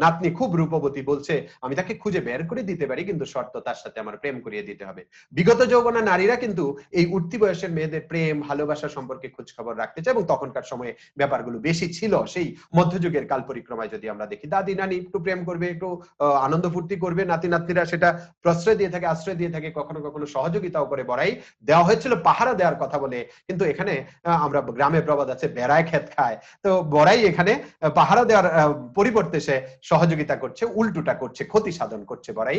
S1: নাতনি খুব রূপবতী, বলছে আমি তাকে খুঁজে বের করে দিতে পারি, কিন্তু শর্ত তার সাথে আমার প্রেম করিয়ে দিতে হবে। বিগত যৌবনা নারীরা কিন্তু এই উঠতি বয়সের মেয়েদের প্রেম ভালোবাসা সম্পর্কে খোঁজ খবর রাখতে চায়, এবং তখনকার সময়ে ব্যাপারগুলো বেশি ছিল। সেই মধ্যযুগের কাল পরিক্রমায় যদি আমরা দেখি, দাদি নানি একটু প্রেম করবে, একটু আনন্দ ফুর্তি করবে, নাতি নাতনিরা সেটা প্রশ্রয় দিয়ে থাকে, আশ্রয় দিয়ে থাকে, কখনো কখনো সহযোগিতাও করে। বড়াই দেওয়া হয়েছিল পাহারা দেওয়ার কথা বলে, কিন্তু এখানে আমরা গ্রামে প্রবাদ আছে বেড়ায় ক্ষেত খায়, তো বড়াই এখানে পাহারা দেওয়ার পরিবর্তে সে সহযোগিতা করছে, উল্টোটা করছে, ক্ষতি সাধন করছে। বড়াই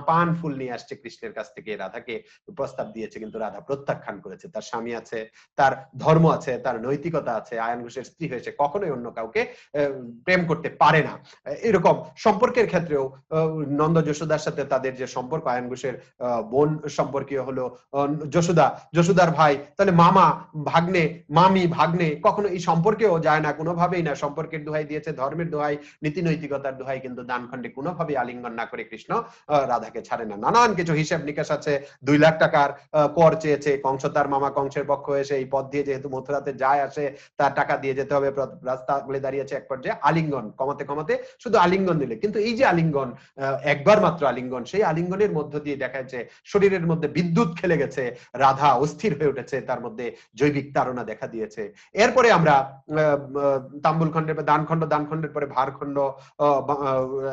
S1: পান ফুল নিয়ে আসছে কৃষ্ণের কাছ থেকে, রাধাকে প্রস্তাব দিয়েছে, কিন্তু রাধা প্রত্যাখ্যান করেছে। তার স্বামী আছে, তার ধর্ম আছে, তার নৈতিকতা আছে, আয়ান ঘোষের স্ত্রী হয়েছে, কখনোই অন্য কাউকে প্রেম করতে পারে না। এরকম সম্পর্কের ক্ষেত্রেও নন্দ যশোদার সাথে তাদের যে সম্পর্ক, আয়ান ঘোষের বোন সম্পর্কীয় হলো যশোদার ভাই, তাহলে মামা ভাগ্নে, মামি ভাগ্নে, কখনো এই সম্পর্কেও যায় না, কোনোভাবেই না। সম্পর্কের দোহাই দিয়েছে, ধর্মের দোহাই, নীতি নৈতিকতার দোহাই, কিন্তু দানখণ্ডে কোনোভাবেই আলিঙ্গন না করে কৃষ্ণ রাধাকে ছাড়ে না। নানান কিছু হিসাব নিকাশ আছে। 2 লাখ টাকার কর চেয়েছে কংস, তার মামা কংসের পক্ষ এসে এই পথ দিয়ে যেহেতু মথুরাতে যায় আসে, তার টাকা দিয়ে যেতে হবে, রাস্তা বলে দাঁড়িয়েছে। এক পর্যায়ে আলিঙ্গন কমাতে কমাতে শুধু আলিঙ্গন দিলে, কিন্তু এই যে আলিঙ্গন, একবার মাত্র আলিঙ্গন, সেই আলিঙ্গনের মধ্য দিয়ে দেখা যাচ্ছে শরীরের মধ্যে বিদ্যুৎ খেলে গেছে, রাধা অস্থির হয়ে উঠেছে, তার মধ্যে জৈবিক তাড়না দেখা দিয়েছে। এরপরে আমরা তাম্বুল খণ্ডের দানখণ্ডের পরে ভারখণ্ড,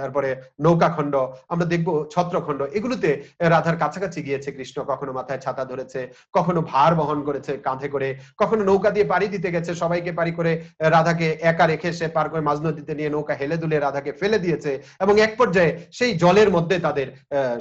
S1: এরপরে নৌকা খণ্ড, আমরা দেখবো ছত্রখণ্ড, এগুলোতে রাধার কাছাকাছি কাছাকাছি গিয়েছে কৃষ্ণ, কখনো মাথায় ছাতা ধরেছে, কখনো ভার বহন করেছে কাঁধে করে, কখনো নৌকা দিয়ে পাড়ি দিতে গেছে, সবাইকে পাড়ি করে রাধাকে একা রেখে সে পার করে মাঝ নদীতে নিয়ে নৌকা হেলে দুলে রাধাকে ফেলে দিয়েছে। এবং এক পর্যায়ে সেই জলের মধ্যে তাদের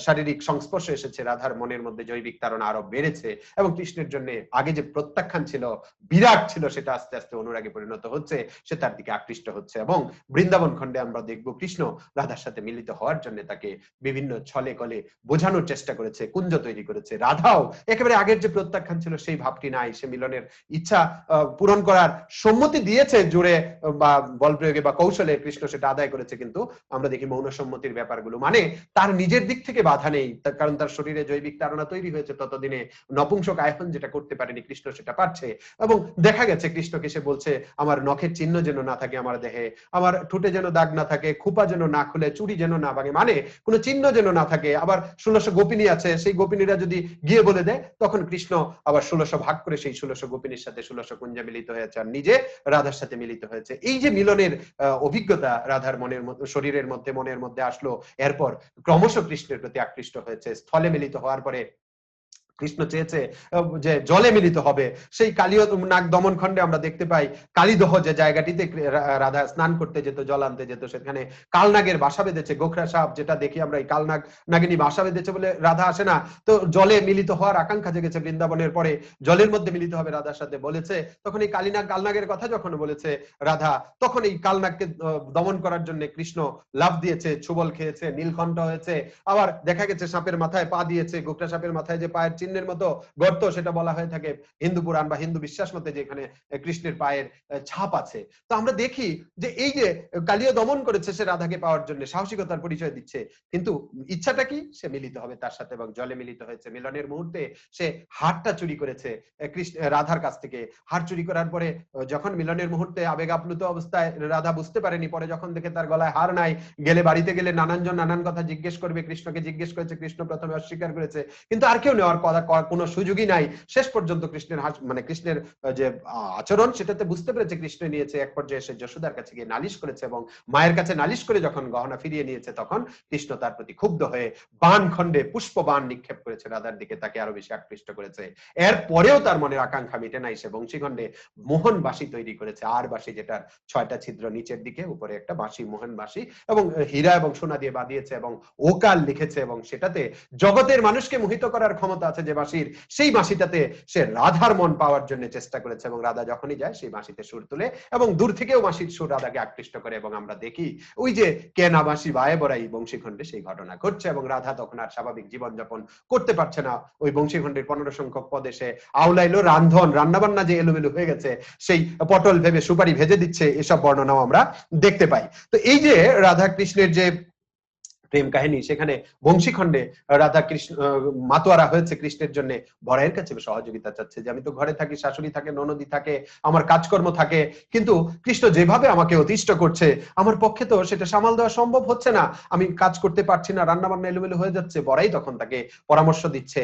S1: শারীরিক সংস্পর্শ এসেছে, রাধার মনের মধ্যে জৈবিক তাড়না আরো বেড়েছে এবং কৃষ্ণের জন্য আগে যে প্রত্যাখ্যান ছিল, বিরাট ছিল, সেটা আস্তে আস্তে অনুরাগে পরিণত হচ্ছে, সে তার দিকে আকৃষ্ট হচ্ছে। এবং বৃন্দাবন খণ্ডে আমরা দেখব কৃষ্ণ রাধার সাথে মিলিত হওয়ার জন্য তাকে বিভিন্ন ছলে কলে বোঝানোর চেষ্টা করেছে, কুঞ্জ তৈরি করেছে। রাধাও একেবারে আগের যে প্রত্যাখ্যান ছিল সেই ভাবটি নাই, সে মিলনের ইচ্ছা পূরণ করার সম্মতি দিয়েছে জোরে বা বল প্রয়োগে বা কৌশলে, কৃষ্ণ সেটা আদায় করেছে। কিন্তু আমরা দেখি মৌন সম্মতির ব্যাপারগুলো মানে তার নিজের দিক থেকে বাধা নেই, কারণ তার শরীরে জৈবিক তাড়না তৈরি হয়েছে, ততদিনে নপুংসক আয়তন যেটা করতে পারেনি কৃষ্ণ সেটা পারছে। এবং দেখা গেছে কৃষ্ণকে সে বলছে আমার নখের চিহ্ন যেন না থাকে আমার দেহে, আমার ঠোঁটে যেন দাগ না থাকে, খোপা যেন না খুলে, চুড়ি যেন না ভাঙে, মানে কোনো চিহ্ন যেন না থাকে। আবার 1600 গোপিনী আছে, সেই গোপিনীরা যদি গিয়ে বলে দেয় তখন কৃষ্ণ আবার 1600 ভাগ করে সেই 1600 গোপিনীর সাথে 1600 কুঞ্জে মিলিত হয়েছে আর নিজে রাধার সাথে মিলিত হয়েছে। এই যে মিলনের অভিজ্ঞতা রাধার মনের মধ্যে, শরীরের মধ্যে, মনের মধ্যে আসলো, এরপর ক্রমশ কৃষ্ণের প্রতি আকৃষ্ট হয়েছে। স্থলে মিলিত হওয়ার পরে কৃষ্ণ চেয়েছে যে জলে মিলিত হবে। সেই কালীয় নাগ দমন খণ্ডে আমরা দেখতে পাই কালীদহ যে জায়গাটিতে রাধা স্নান করতে যেত, জল আনতে যেত, সেখানে কালনাগের বাসা বেঁধেছে, গোখরা সাপ যেটা দেখি আমরা, এই কালনাগ নাগিনী বাসা বেঁধেছে বলে রাধা আসে না, তো জলে মিলিত হওয়ার আকাঙ্ক্ষা জেগেছে বৃন্দাবনের পরে, জলের মধ্যে মিলিত হবে রাধার সাথে বলেছে। তখন এই কালীনাগ কালনাগের কথা যখন বলেছে রাধা, তখন এই কালনাগকে দমন করার জন্য কৃষ্ণ লাফ দিয়েছে, ছুবল খেয়েছে, নীলকণ্ঠ হয়েছে। আবার দেখা গেছে সাপের মাথায় পা দিয়েছে, গোখরা সাপের মাথায় যে পায়ের চিহ্নের মতো গর্ত, সেটা বলা হয়ে থাকে হিন্দু পুরাণ বা হিন্দু বিশ্বাস মতে, যেখানে কৃষ্ণের পায়ের ছাপ আছে। তো আমরা দেখি যে এই যে কালীয় দমন করেছে সে রাধাকে পাওয়ার জন্য, সাহসিকতার পরিচয় দিচ্ছে, কিন্তু ইচ্ছাটা কি, সে মিলিত হবে তার সাথে এবং জলে মিলিত হয়েছে। মিলনের মুহূর্তে সে হারটা চুরি করেছে কৃষ্ণ রাধার কাছ থেকে। হার চুরি করার পরে যখন মিলনের মুহূর্তে আবেগ আপ্লুত অবস্থায় রাধা বুঝতে পারেনি, পরে যখন দেখে তার গলায় হার নাই, গেলে বাড়িতে গেলে নানানজন নানান কথা জিজ্ঞেস করবে, কৃষ্ণকে জিজ্ঞেস করেছে, কৃষ্ণ প্রথমে অস্বীকার করেছে, কিন্তু আর কেউ নেওয়ার কোনো সুযোগই নাই। শেষ পর্যন্ত কৃষ্ণের মানে কৃষ্ণের যে আচরণ সেটাতে বুঝতে পেরেছে কৃষ্ণ নিয়েছে। এক পর্যায়ে সে যশোদার কাছে গিয়ে নালিশ করেছে এবং মায়ের কাছে নালিশ করে যখন গহনা ফিরিয়ে নিয়েছে, তখন কৃষ্ণ তার প্রতি ক্ষুব্ধ হয়ে বাণ খণ্ডে পুষ্প বাণ নিক্ষেপ করেছে রাধার দিকে, তাকে আরো বেশি আকৃষ্ট করেছে। এর পরেও তার মনের আকাঙ্ক্ষা মিটে নাই, সে বংশীখণ্ডে মোহন বাঁশি তৈরি করেছে, আর বাঁশি যেটার 6টা ছিদ্র নিচের দিকে, উপরে একটা বাঁশি, মোহন বাঁশি, এবং হীরা এবং সোনা দিয়ে বাঁধিয়েছে এবং ওকাল লিখেছে, এবং সেটাতে জগতের মানুষকে মোহিত করার ক্ষমতা আছে যে বাঁশির, সেই বাঁশিটাতে সে রাধার মন পাওয়ার জন্য চেষ্টা করেছে। এবং রাধা যখনই যায় সেই বাঁশিতে সুর তুলে এবং দূর থেকেও বাঁশির সুর রাধাকে আকৃষ্ট করে। এবং আমরা দেখি ওই যে কে না বাঁশি বায়ে বড়াই বংশীখণ্ডে সেই ঘটনা ঘটছে, এবং রাধা তখন আর স্বাভাবিক জীবনযাপন করতে পারছে না। ওই বংশীখণ্ডের 15 সংখ্যক পদে সে আওলাইলো, রান্ধন রান্নাবান্না যে এলোমেলো হয়ে গেছে, সেই পটল ভেবে সুপারি ভেজে দিচ্ছে, এসব বর্ণনাও আমরা দেখতে পাই। তো এই যে রাধা কৃষ্ণের যে প্রেম কাহিনী, সেখানে বংশীখণ্ডে রাধা কৃষ্ণ মাতোয়ারা হয়েছে কৃষ্ণের জন্য, বড়াইয়ের কাছে সহযোগিতা চাচ্ছে যে আমি তো ঘরে থাকি, শাশুড়ি থাকে, ননদি থাকে, আমার কাজকর্ম থাকে, কিন্তু কৃষ্ণ যেভাবে আমাকে অতিষ্ঠ করছে আমার পক্ষে তো সেটা সামাল দেওয়া সম্ভব হচ্ছে না, আমি কাজ করতে পারছি না, রান্না বান্না এলোমেলো হয়ে যাচ্ছে। বড়াই তখন তাকে পরামর্শ দিচ্ছে,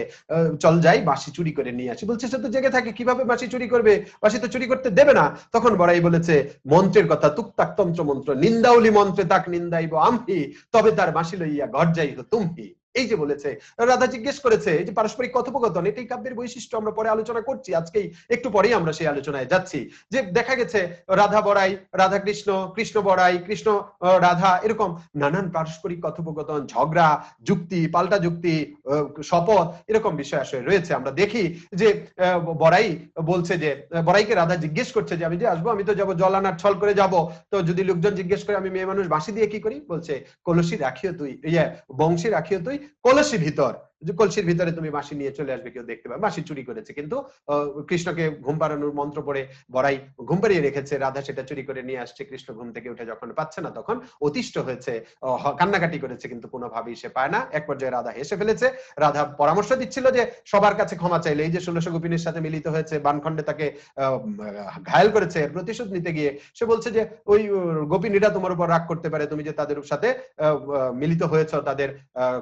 S1: চল যাই বাঁশি চুরি করে নিয়ে আসি। বলছে সে তো জেগে থাকে, কিভাবে বাঁশি চুরি করবে, বাঁশি তো চুরি করতে দেবে না। তখন বড়াই বলেছে মন্ত্রের কথা, তুকতাক তন্ত্র মন্ত্র, নিন্দাউলি মন্ত্রে তাক নিন্দাইব আমহি, তবে তার বাঁশি লইয়া ঘর যাই হো তুমি। এই যে বলেছে, রাধা জিজ্ঞেস করেছে, এই যে পারস্পরিক কথোপকথন, এটাই কাব্যের বৈশিষ্ট্য, আমরা পরে আলোচনা করছি, আজকেই একটু পরেই আমরা সেই আলোচনায় যাচ্ছি। যে দেখা গেছে রাধা বড়াই, রাধা কৃষ্ণ, কৃষ্ণ বড়াই, কৃষ্ণ রাধা, এরকম নানান পারস্পরিক কথোপকথন, ঝগড়া, যুক্তি, পাল্টা যুক্তি, শপথ, এরকম বিষয় আসলে রয়েছে। আমরা দেখি যে বড়াই বলছে যে, বড়াইকে রাধা জিজ্ঞেস করছে যে আমি যে আসবো, আমি তো যাবো জল আনার ছল করে যাব, তো যদি লোকজন জিজ্ঞেস করে আমি মেয়ে মানুষ বাঁশি দিয়ে কি করি, বলছে কলসি রাখিও তুই, বংশী রাখিও তুই কলসি ভিতর, যে কলসির ভিতরে তুমি বাঁশি নিয়ে চলে আসবে, কেউ দেখতে পাবে। বাঁশি চুরি করেছে, কিন্তু কৃষ্ণকে ঘুম পাড়ানোর মন্ত্র পড়ে বড়াই ঘুম পাড়িয়ে রেখেছে, রাধা সেটা চুরি করে নিয়ে আসছে। কৃষ্ণ ঘুম থেকে উঠে যখন পাচ্ছে না, তখন অতিষ্ঠ হয়েছে, কান্নাকাটি করেছে, কিন্তু কোনোভাবেই সে পায় না। এক পর্যায়ে রাধা হেসে ফেলেছে। রাধা পরামর্শ দিচ্ছিল যে সবার কাছে ক্ষমা চাইলে, এই যে 1600 গোপিনীর সাথে মিলিত হয়েছে, বানখণ্ডে তাকে ঘায়াল করেছে, প্রতিশোধ নিতে গিয়ে সে বলছে যে ওই গোপিনীরা তোমার উপর রাগ করতে পারে, তুমি যে তাদের সাথে মিলিত হয়েছ, তাদের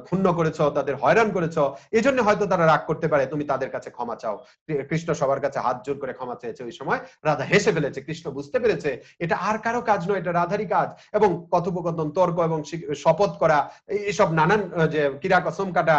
S1: ক্ষুণ্ণ করেছ, তাদের হয়রান করেছ, করেছো, এজন্য হয়তো তারা রাগ করতে পারে, তুমি তাদের কাছে ক্ষমা চাও। কৃষ্ণ সবার কাছে হাত জোর করে ক্ষমা চেয়েছে। ওই সময় রাধা হেসে ফেলেছে। কৃষ্ণ বুঝতে পেরেছে এটা আর কারো কাজ নয়, এটা রাধারই কাজ। এবং কথোপকথন, তর্ক এবং শপথ করা, এইসব নানান যে কিরা কসম কাটা,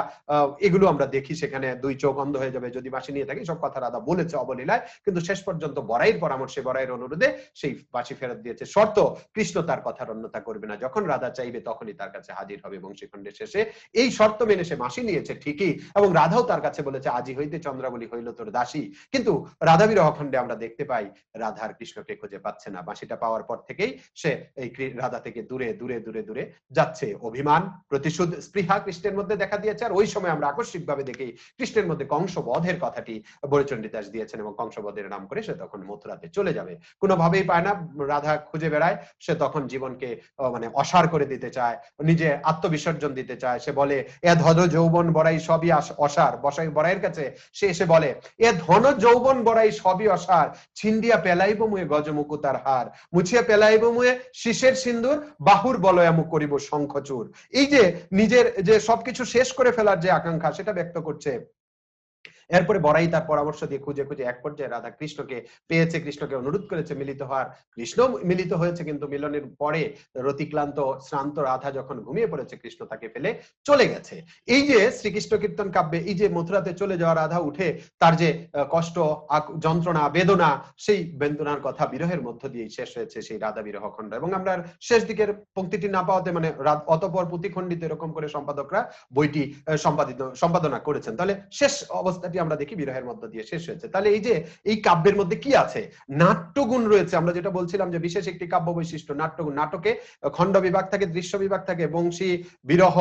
S1: এগুলো আমরা দেখি সেখানে। দুই চোখ অন্ধ হয়ে যাবে যদি বাঁশি নিয়ে থাকি, সব কথা রাধা বলেছে অবলীলায়। কিন্তু শেষ পর্যন্ত বড়াইয়ের পরামর্শে, বড়াইয়ের অনুরোধে সেই বাঁশি ফেরত দিয়েছে। শর্ত, কৃষ্ণ তার কথার অন্যথা করবে না, যখন রাধা চাইবে তখনই তার কাছে হাজির হবে বংশীখণ্ডের শেষে। এই শর্ত মেনে সে বাঁশি নিয়েছে ঠিকই, এবং রাধাও তার কাছে বলেছে আজি হইতে চন্দ্রাবলী হইল তোর দাসী। কিন্তু রাধা বিরহ খণ্ডে আমরা দেখতে পাই রাধার কৃষ্ণকে খুঁজে পাচ্ছে না। বাঁশিটা পাওয়ার পর থেকেই সে এই রাধা থেকে দূরে দূরে দূরে দূরে যাচ্ছে। অভিমান, প্রতিশোধ স্পৃহা কৃষ্ণের মধ্যে দেখা দিয়েছে। আর ওই সময় আমরা আকস্মিক ভাবে দেখি কৃষ্ণের মধ্যে কংসবধের কথাটি বরচণ্ডী দাস দিয়েছেন, এবং কংসবধের নাম করে সে তখন মথুরাতে চলে যাবে। কোনোভাবেই পায় না, রাধা খুঁজে বেড়ায়। সে তখন জীবনকে মানে অসার করে দিতে চায়, নিজে আত্মবিসর্জন দিতে চায়। সে বলে এ ধন যৌবন বড়াই সবই অসার। বড়াইয়ের কাছে সে এসে বলে এ ধন যৌবন বড়াই সবই অসার, ছিন্দিয়া পেলাইব মুয়ে গজমুকুতার হার, মুছিয়া পেলাইব মুয়ে শীষের সিন্দুর, বাহুর বলয়া মুখ করিব শঙ্খচূড়। এই যে নিজের যে সবকিছু শেষ করে ফেলার যে আকাঙ্ক্ষা, সেটা ব্যক্ত করছে। এরপরে বড়াই তার পরামর্শ দিয়ে খুঁজে খুঁজে এক পর্যায়ে রাধা কৃষ্ণকে পেয়েছে, কৃষ্ণকে অনুরোধ করেছে মিলিত হওয়ার। কৃষ্ণ মিলিত হয়েছে, কিন্তু মিলনের পরে রতিক্লান্ত শ্রান্ত রাধা যখন ঘুমিয়ে পড়েছে, কৃষ্ণ তাকে ফেলে চলে গেছে। এই যে শ্রীকৃষ্ণ কীর্তন কাব্যে এই যে মথুরাতে চলে যাওয়া রাধা উঠে তার যে কষ্ট, যন্ত্রণা, বেদনা, সেই বেদনার কথা বিরহের মধ্য দিয়ে শেষ হয়েছে সেই রাধা বিরহ খণ্ড। এবং আমরা শেষ দিকের পঙ্ক্তিটি না পাওয়াতে, মানে অতঃপর পুঁথিখণ্ডিত এরকম করে সম্পাদকরা বইটি সম্পাদনা করেছেন, তাহলে শেষ অবস্থাটি আমরা দেখি বিরহের মধ্য দিয়ে শেষ হয়েছে। তাহলে এই যে এই কাব্যের মধ্যে কি আছে, নাট্যগুণ রয়েছে। আমরা যেটা বলছিলাম যে বিশেষ একটি কাব্য বৈশিষ্ট্য নাট্যগুণ। নাটকে খণ্ড বিভাগ থাকে, দৃশ্য বিভাগ থাকে, বংশী, বিরহ,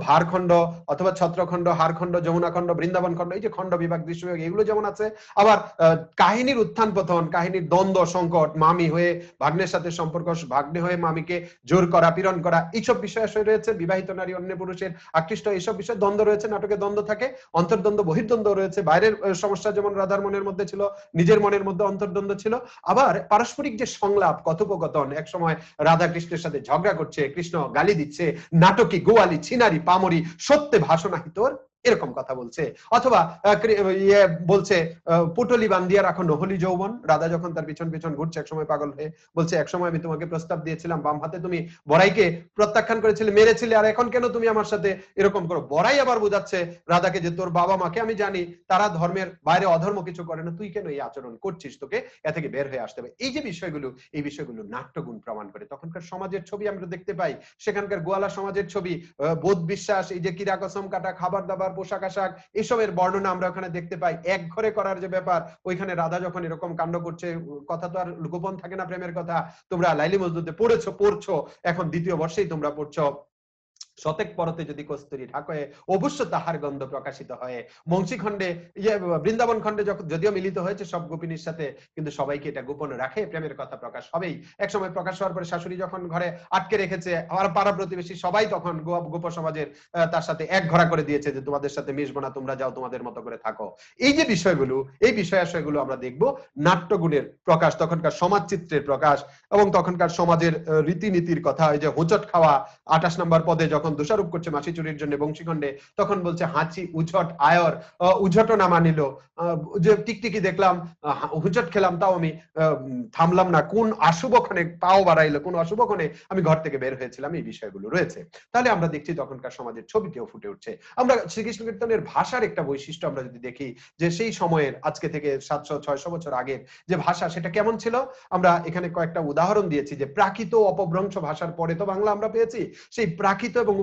S1: ভারখণ্ড অথবা ছত্রখণ্ড, হারখণ্ড, যমুনাখণ্ড, বৃন্দাবন খণ্ড, এই যে খণ্ড বিভাগ, দৃশ্য বিভাগ, এগুলো যেমন আছে। আবার কাহিনীর উত্থান পতন, কাহিনীর দ্বন্দ্ব সংকট, মামি হয়ে ভাগ্নের সাথে সম্পর্ক, ভাগ্নে হয়ে মামিকে জোর করা, পীড়ন করা, এইসব বিষয় রয়েছে। বিবাহিত নারী অন্য পুরুষের আকৃষ্ট, এইসব বিষয় দ্বন্দ্ব রয়েছে। নাটকে দ্বন্দ্ব থাকে, অন্তর্দ্বন্দ্ব বহির্দ্বন্দ্ব রয়েছে। বাইরের সমস্যা যেমন রাধার মনের মধ্যে ছিল, নিজের মনের মধ্যে অন্তর্দ্বন্দ্ব ছিল। আবার পারস্পরিক যে সংলাপ, কথোপকথন, এক সময় রাধা কৃষ্ণের সাথে ঝগড়া করছে, কৃষ্ণ গালি দিচ্ছে, নাটকি, গোয়ালি, ছিনারি, পামরি, সত্যে ভাষণাহি তোর, এরকম কথা বলছে। অথবা বলছে পুটলি বান্ধিয়া রাখো নহলি যৌবন। রাধা যখন তার পিছন পিছন ঘুরছে এক সময় পাগল হয়ে, বলছে এক সময় আমি তোমাকে প্রস্তাব দিয়েছিলাম, বাম হাতে তুমি বড়াইকে প্রত্যাখ্যান করেছিলে, মেরেছিলে, আর এখন কেন তুমি আমার সাথে এরকম করো। বড়াই আবার বোঝাচ্ছে রাধাকে যে তোর বাবা মাকে আমি জানি, তারা ধর্মের বাইরে অধর্ম কিছু করে না, তুই কেন এই আচরণ করছিস, তোকে এ থেকে বের হয়ে আসতে হবে। এই যে বিষয়গুলো, এই বিষয়গুলো নাট্যগুণ প্রমাণ করে। তখনকার সমাজের ছবি আমরা দেখতে পাই, সেখানকার গোয়ালা সমাজের ছবি, বোধ বিশ্বাস, এই যে কিরা কসম কাটা, খাবার দাবার, পোশাক আশাক, এসবের বর্ণনা আমরা ওখানে দেখতে পাই। এক ঘরে করার যে ব্যাপার, ওইখানে রাধা যখন এরকম কাণ্ড করছে, কথা তো আর গোপন থাকে না প্রেমের কথা। তোমরা লাইলি মজদুতে পড়ছো, এখন দ্বিতীয় বর্ষেই তোমরা পড়ছো। শতেক পরতে যদি কস্তুরী ঢাকয়ে অবশ্য তাহার গন্ধ প্রকাশিত হয়। বংশীখণ্ডে, বৃন্দাবন খণ্ডে যদিও মিলিত হয়েছে সব গোপিনীর সাথে, কিন্তু সবাইকে এটা গোপন রাখে, প্রেমের কথা প্রকাশ হবেই। এক সময় প্রকাশ হওয়ার পরে শাশুড়ি যখন ঘরে আটকে রেখেছে, আর পাড়া প্রতিবেশী সবাই তখন গোপ সমাজের তার সাথে এক ঘোড়া করে দিয়েছে যে তোমাদের সাথে মিশবো না, তোমরা যাও, তোমাদের মতো করে থাকো। এই যে বিষয়গুলো, এই বিষয়াশয়গুলো আমরা দেখবো নাট্যগুণের প্রকাশ, তখনকার সমাজ চিত্রের প্রকাশ, এবং তখনকার সমাজের রীতিনীতির কথা। এই যে হোঁচট খাওয়া 28 নম্বর পদে যখন দোষারোপ করছে মাসি চুরির জন্য বংশীখণ্ডে, তখন বলছে হাঁচি উঝট আয়র, উঝট না মানিল, যে টিকটিকি দেখলাম, হুচট খেলাম, তাও আমি থামলাম না, কোন অশুভক্ষণে পাও বাড়াইলো, কোন অশুভক্ষণে আমি ঘর থেকে বের হয়েছিলাম, এই বিষয়গুলো রয়েছে। তাহলে আমরা দেখছি তখনকার সমাজের ছবিতেও ফুটে উঠছে। আমরা শ্রীকৃষ্ণ কীর্তনের ভাষার একটা বৈশিষ্ট্য আমরা যদি দেখি, যে সেই সময়ের, আজকে থেকে 700-600 বছর আগের যে ভাষা, সেটা কেমন ছিল। আমরা এখানে কয়েকটা উদাহরণ দিয়েছি, যে প্রাকৃত অপভ্রংশ ভাষার পরে তো বাংলা আমরা পেয়েছি, সেই প্রাকৃত এবং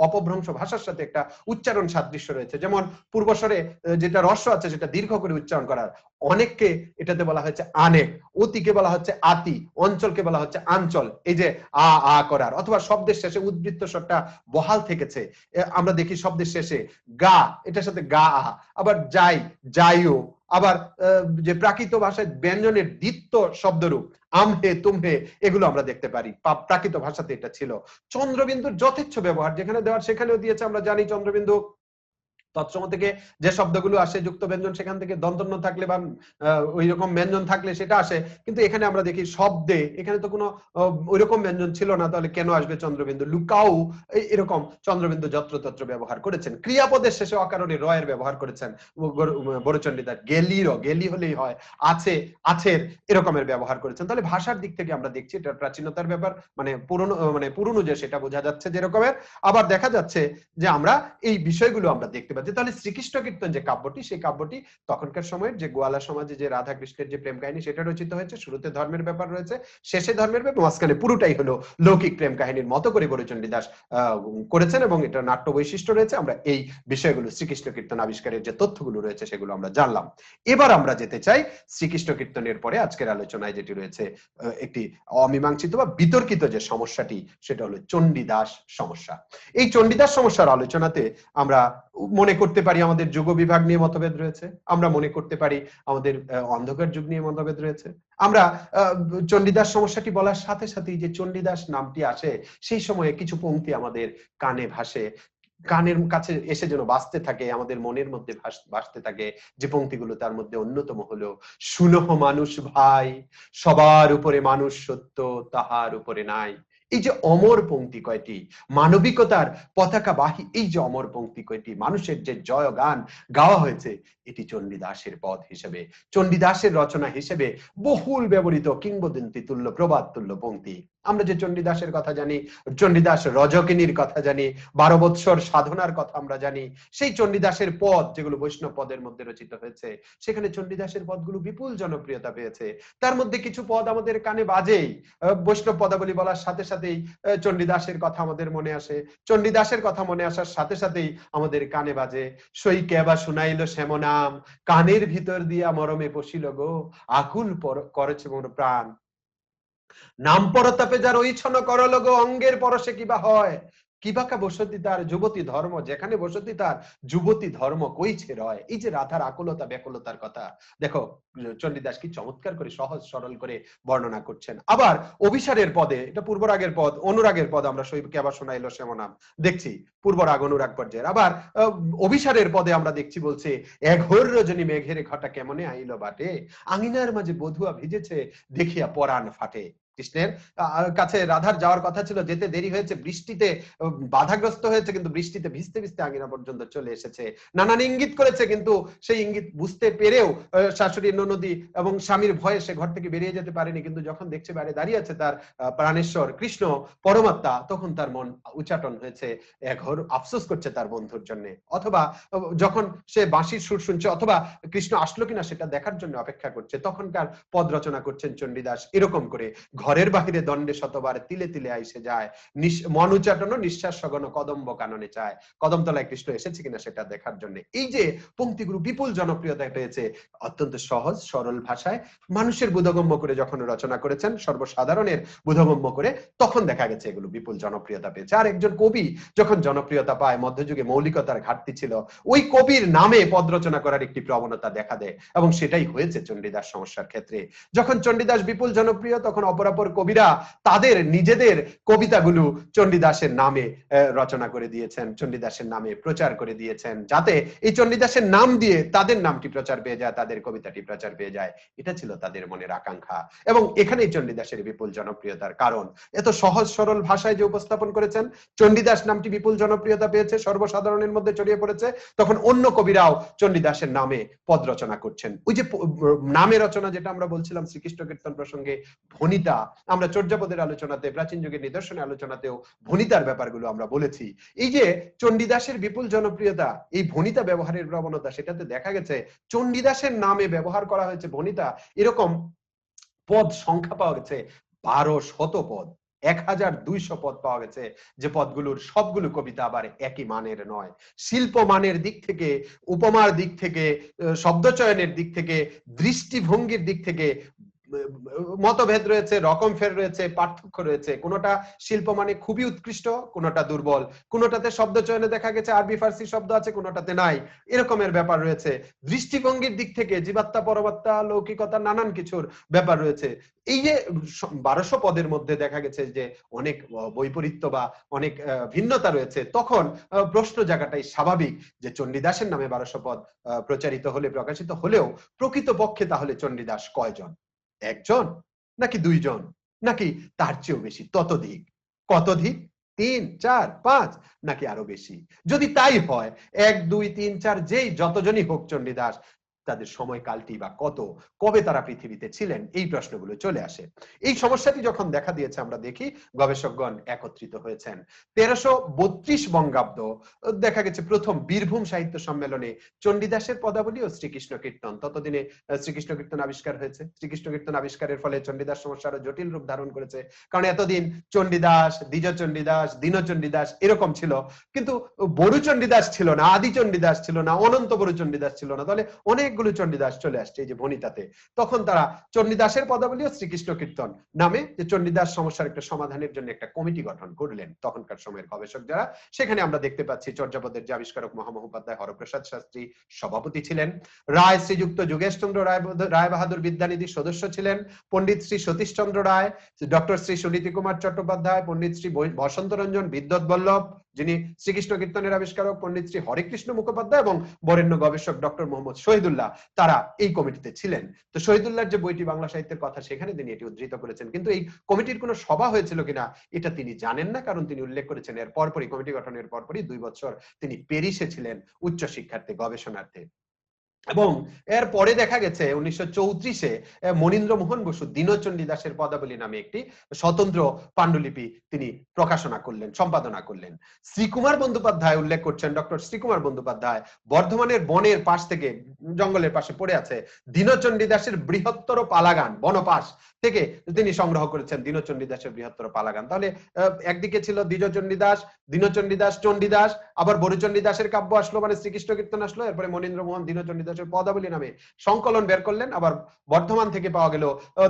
S1: অপভ্রংশ ভাষার সাথে একটা উচ্চারণ সাদৃশ্য রয়েছে। যেমন পূর্বস্বরে যেটা রস্য আছে সেটা দীর্ঘ করে উচ্চারণ করার, অনেককে এটাতে বলা হয়েছে আনেক, অতিকে বলা হচ্ছে আতি, অঞ্চলকে বলা হচ্ছে আঞ্চল, এই যে আ আ করার। অথবা শব্দের শেষে উদ্বৃত্ত স্বরটা বহাল থেকেছে, আমরা দেখি শব্দের শেষে গা, এটার সাথে গা আ, আবার যাই, যাইও। আবার যে প্রাকৃত ভাষায় ব্যঞ্জনের দ্বিত্ব শব্দরূপ আমহে তুমহে, এগুলো আমরা দেখতে পারি, প্রাকৃত ভাষাতে এটা ছিল। চন্দ্রবিন্দুর যথেচ্ছ ব্যবহার, যেখানে দেওয়ার সেখানেও দিয়েছে। আমরা জানি চন্দ্রবিন্দু তৎসম থেকে যে শব্দগুলো আসে যুক্ত ব্যঞ্জন, সেখান থেকে দন্তন্য থাকলে বা ওই রকম ব্যঞ্জন থাকলে সেটা আসে, কিন্তু এখানে আমরা দেখি শব্দে এখানে তো কোনো ওই রকম ব্যঞ্জন ছিল না, তাহলে কেন আসবে চন্দ্রবিন্দু? লুকাও এরকম চন্দ্রবিন্দু যত্রতত্র ব্যবহার করেছেন। ক্রিয়াপদের শেষে অকারণে রয়ের ব্যবহার করেছেন বড়চণ্ডী দাস। গেলির, গেলি হলেই হয়, আছে, আছের এরকমের ব্যবহার করেছেন। তাহলে ভাষার দিক থেকে আমরা দেখছি এটা প্রাচীনতার ব্যাপার, মানে পুরনো যে সেটা বোঝা যাচ্ছে যেরকমের। আবার দেখা যাচ্ছে যে আমরা এই বিষয়গুলো আমরা দেখতে পাচ্ছি। তাহলে শ্রীকৃষ্ণ কীর্তন যে কাব্যটি, সেই কাব্যটি তখনকার সময়ের যে গোয়ালা সমাজে যে রাধা কৃষ্ণের যে প্রেম কাহিনী সেটা রচিত হয়েছে। শুরুতে ধর্মের ব্যাপার রয়েছে, শেষে ধর্মের ব্যাপার, মাঝখানে পুরোটাই হলো লৌকিক প্রেম কাহিনীর মতো করে বড়চণ্ডী দাস করেছেন, এবং এটা নাট্য বৈশিষ্ট্য রয়েছে। আমরা এই বিষয়গুলো শ্রীকৃষ্ণ কীর্তন আবিষ্কারের যে তথ্যগুলো রয়েছে সেগুলো আমরা জানলাম। এবার আমরা যেতে চাই শ্রীকৃষ্ণ কীর্তনের পরে আজকের আলোচনায় যেটি রয়েছে একটি অমীমাংসিত বা বিতর্কিত যে সমস্যাটি, সেটা হলো চণ্ডীদাস সমস্যা। এই চণ্ডীদাস সমস্যার আলোচনাতে আমরা মনে করতে পারি আমাদের যুগ বিভাগ নিয়ে মতভেদ রয়েছে, আমরা মনে করতে পারি আমাদের অন্ধকার যুগ নিয়ে মতভেদ রয়েছে। আমরা চণ্ডীদাস সমস্যাটি বলার সাথে সাথেই যে চণ্ডীদাস নামটি আসে, সেই সময়ে কিছু পংক্তি আমাদের কানে ভাসে, কানের কাছে এসে যেন বাজতে থাকে, আমাদের মনের মধ্যে ভাসতে থাকে। যে পংক্তিগুলো, তার মধ্যে অন্যতম হলো, শুনহ মানুষ ভাই, সবার উপরে মানুষ সত্য, তাহার উপরে নাই। এই যে অমর পংক্তি কয়টি, মানবিকতার পতাকা বাহী এই যে অমর পংক্তি কয়টি, মানুষের যে জয় গান গাওয়া হয়েছে, এটি চণ্ডীদাসের পদ হিসেবে, চণ্ডীদাসের রচনা হিসেবে বহুল ব্যবহৃত কিংবদন্তি তুল্য, প্রবাদ তুল্য পংক্তি। আমরা যে চণ্ডীদাসের কথা জানি, চণ্ডীদাস রজকিনীর কথা জানি, 12 বৎসর সাধনার কথা আমরা জানি, সেই চণ্ডীদাসের পদ যেগুলো বৈষ্ণব পদের মধ্যে রচিত হয়েছে, সেখানে চণ্ডীদাসের পদগুলো বিপুল জনপ্রিয়তা পেয়েছে। তার মধ্যে কিছু পদ আমাদের কানে বাজেই, বৈষ্ণব পদাবলী বলার সাথে সাথেই চণ্ডীদাসের কথা আমাদের মনে আসে, চণ্ডীদাসের কথা মনে আসার সাথে সাথেই আমাদের কানে বাজে, সই কেবা শুনাইল শ্যামনাম, কানের ভিতর দিয়া মরমে পশিল গো, আকুল করেছে মোর প্রাণ, নাম পরতাপে যার ঐছন করল গো, অঙ্গের পরশে কিবা হয়, কিবাকা বসতি তার যুবতী ধর্ম, যেখানে বসতি তার যুবতী ধর্ম কইছে রয়। এই যে রাধার আকুলতা ব্যাকুলতার কথা দেখো, চণ্ডীদাস কি চমৎকার করে সহজ সরল করে বর্ণনা করছেন। আবার অভিসারের পদে, এটা পূর্বরাগের পদ, অনুরাগের পদ, আমরা শৈব কেবা শোনাইল শ্যামনাম দেখছি পূর্বরাগ অনুরাগ পর্যায়ের। আবার অভিসারের পদে আমরা দেখছি বলছে, এঘোর রজনী মেঘের ঘটা কেমনে আইল বাটে, আঙিনার মাঝে বধুয়া ভিজেছে দেখিয়া পরাণ ফাটে। কৃষ্ণের কাছে রাধার যাওয়ার কথা ছিল, যেতে দেরি হয়েছে, বৃষ্টিতে বাধাগ্রস্ত হয়েছে, কিন্তু বৃষ্টিতে ভিজতে ভিজতে আঙিনা পর্যন্ত চলে এসেছে। নানান ইঙ্গিত করেছে, কিন্তু সেই ইঙ্গিত বুঝতে পেরেও শাশুড়ি ননদী এবং স্বামীর ভয়ে সে ঘর থেকে বেরিয়ে যেতে পারেনি। কিন্তু যখন দেখছে বাইরে দাঁড়িয়ে আছে তার প্রাণেশ্বর কৃষ্ণ পরমাত্মা, তখন তার মন উচ্চাটন হয়েছে, ঘোর আফসোস করছে তার বন্ধুর জন্য। অথবা যখন সে বাঁশির সুর শুনছে, অথবা কৃষ্ণ আসলো কিনা সেটা দেখার জন্য অপেক্ষা করছে, তখনকার পদ রচনা করছেন চণ্ডীদাস এরকম করে, ঘরের বাহিরে দণ্ডে শতবার তিলে তিলে আইসে যায়, মন উচ্চাটন নিঃশ্বাস সগন কদম্ব কাননে চায়, কদমতলায় কৃষ্ণ এসেছে কিনা সেটা দেখার জন্য। এই যে পংক্তিগুলো বিপুল জনপ্রিয়তা পেয়েছে, অত্যন্ত সহজ সরল ভাষায় মানুষের বোধগম্য করে যখন রচনা করেছেন, সর্বসাধারণের বোধগম্য করে, তখন দেখা গেছে এগুলো বিপুল জনপ্রিয়তা পেয়েছে। আর একজন কবি যখন জনপ্রিয়তা পায়, মধ্যযুগে মৌলিকতার ঘাটতি ছিল, ওই কবির নামে পদ রচনা করার একটি প্রবণতা দেখা দেয়, এবং সেটাই হয়েছে চণ্ডীদাস সমস্যার ক্ষেত্রে। যখন চণ্ডীদাস বিপুল জনপ্রিয়, তখন অপরাপর কবিরা তাদের নিজেদের কবিতাগুলো চণ্ডীদাসের নামে রচনা করে দিয়েছেন, চণ্ডীদাসের নামে প্রচার করে দিয়েছেন, যাতে এই চণ্ডীদাসের নাম দিয়ে তাদের নামটি প্রচার পেয়ে যায়, তাদের কবিতাটি প্রচার পেয়ে যায়। এটা ছিল তাদের মনের আকাঙ্ক্ষা, এবং এখানেই চণ্ডীদাসের বিপুল জনপ্রিয়তার কারণ। এত সহজ সরল ভাষায় যে উপস্থাপন করেছেন, চণ্ডীদাস নামটি বিপুল জনপ্রিয়তা পেয়েছে, সর্বসাধারণের মধ্যে ছড়িয়ে পড়েছে, তখন অন্য কবিরাও চণ্ডীদাসের নামে পদ রচনা করছেন। ওই যে নামে রচনা, যেটা আমরা বলছিলাম শ্রীকৃষ্ণ কীর্তন প্রসঙ্গে, ভনিতা, আমরা চর্যাপদের আলোচনাতে, প্রাচীন যুগের নিদর্শনে আলোচনাতেও ভনিতার ব্যাপারগুলো আমরা বলেছি। এই যে চণ্ডীদাসের বিপুল জনপ্রিয়তা, এই ভনিতা ব্যবহারের প্রবণতা, সেটাতে দেখা গেছে চণ্ডীদাসের নামে ব্যবহার করা হয়েছে ভনিতা, এরকম পদ সংখ্যা পাওয়া গেছে 1200 পদ, 1200 পদ পাওয়া গেছে, যে পদগুলোর সবগুলো কবিতা আবার একই মানের নয়। শিল্প মানের দিক থেকে, উপমার দিক থেকে, শব্দচয়নের দিক থেকে, দৃষ্টিভঙ্গির দিক থেকে মতভেদ রয়েছে, রকম ফের রয়েছে, পার্থক্য রয়েছে। কোনোটা শিল্প মানে খুবই উৎকৃষ্ট, কোনোটা দুর্বল, কোনোটাতে শব্দ চয়নে দেখা গেছে আরবি ফার্সি শব্দ আছে, কোনোটাতে নাই, এরকমের ব্যাপার রয়েছে। দৃষ্টিভঙ্গির দিক থেকে জীবাত্মা পরমাত্মা লৌকিকতা নানান কিছুর ব্যাপার রয়েছে। এই যে 1200 পদের মধ্যে দেখা গেছে যে অনেক বৈপরীত্য বা অনেক ভিন্নতা রয়েছে, তখন প্রশ্ন জায়গাটাই স্বাভাবিক যে চণ্ডীদাসের নামে 1200 পদ প্রচারিত হলে, প্রকাশিত হলেও প্রকৃতপক্ষে তাহলে চণ্ডীদাস কয়জন? একজন, নাকি দুইজন, নাকি তার চেয়েও বেশি? ততোধিক। কতধিক? 3, 4, 5, নাকি আরো বেশি? যদি তাই হয়, 1, 2, 3, 4 যেই যতজনই হোক চণ্ডীদাস, তাদের সময়কালটি বা কত, কবে তারা পৃথিবীতে ছিলেন, এই প্রশ্নগুলো চলে আসে। এই সমস্যাটি যখন দেখা দিয়েছে, আমরা দেখি গবেষকগণ একত্রিত হয়েছেন। 1332 বঙ্গাব্দ দেখা গেছে প্রথম বীরভূম সাহিত্য সম্মেলনে চণ্ডীদাসের পদাবলী ও শ্রীকৃষ্ণ কীর্তন, ততদিনে শ্রীকৃষ্ণ কীর্তন আবিষ্কার হয়েছে। শ্রীকৃষ্ণ কীর্তন আবিষ্কারের ফলে চণ্ডীদাস সমস্যা আরো জটিল রূপ ধারণ করেছে, কারণ এতদিন চণ্ডীদাস, দ্বিজ চণ্ডীদাস, দীন চণ্ডীদাস এরকম ছিল, কিন্তু বড়ু চণ্ডীদাস ছিল না, আদি চণ্ডীদাস ছিল না, অনন্ত বড়ু চণ্ডীদাস ছিল না। তাহলে অনেকগুলো চণ্ডীদাস চলে আসছে এই যে ভণিতাতে। তখন তারা চণ্ডীদাসের পদাবলী ও শ্রীকৃষ্ণ কীর্তন নামে যে চণ্ডীদাস সমস্যার একটা সমাধানের জন্য একটা কমিটি গঠন করলেন তখনকার সময়ের গবেষক যারা। সেখানে আমরা দেখতে পাচ্ছি চর্যাপদের যে আবিষ্কারক মহামহোপাধ্যায় হরপ্রসাদ শাস্ত্রী সভাপতি ছিলেন, রায় শ্রীযুক্ত যোগেশচন্দ্র রায় বাহাদুর বিদ্যানিধি সদস্য ছিলেন, পণ্ডিত শ্রী সতীশচন্দ্র রায়, ডক্টর শ্রী সুনীতি কুমার চট্টোপাধ্যায়, পণ্ডিত শ্রী বসন্ত রঞ্জন বিদ্যুৎ বল্লভ যিনি শ্রীকৃষ্ণ কীর্তনের আবিষ্কারক, পণ্ডিত শ্রী হরেকৃষ্ণ মুখোপাধ্যায় এবং বরেণ্য গবেষক ডক্টর মোহাম্মদ শহীদুল্লাহ, তারা এই কমিটিতে ছিলেন। তো শহীদুল্লাহর যে বইটি বাংলা সাহিত্যের কথা, সেখানে তিনি এটি উদ্ধৃত করেছেন, কিন্তু এই কমিটির কোনো সভা হয়েছিল কিনা এটা তিনি জানেন না, কারণ তিনি উল্লেখ করেছেন এর পরপরই, কমিটি গঠনের পরপরই 2 বছর তিনি প্যারিসে ছিলেন উচ্চ শিক্ষার্থে, গবেষণার্থে। এবং এর পরে দেখা গেছে 1934-এ মনীন্দ্র মোহন বসু দীনচণ্ডীদাসের পদাবলী নামে একটি স্বতন্ত্র পাণ্ডুলিপি তিনি প্রকাশনা করলেন, সম্পাদনা করলেন। শ্রীকুমার বন্দ্যোপাধ্যায় উল্লেখ করছেন, ডক্টর শ্রীকুমার বন্দ্যোপাধ্যায় বর্ধমানের বনের পাশ থেকে, জঙ্গলের পাশে পড়ে আছে দীনচণ্ডীদাসের বৃহত্তর পালাগান, বনপাশ থেকে তিনি সংগ্রহ করেছেন দীনচণ্ডীদাসের বৃহত্তর পালাগান। তাহলে একদিকে ছিল দ্বিজচণ্ডীদাস, দীনচণ্ডীদাস, চণ্ডীদাস, আবার বড়ুচণ্ডীদাসের কাব্য আসলো, মানে শ্রীকৃষ্ণ কীর্তন আসলো, এরপরে মনীন্দ্র মোহন দীনচণ্ডীদাসের পদাবলী নামে সংকলন বের করলেন। আবার বর্ধমান থেকে পাওয়া গেল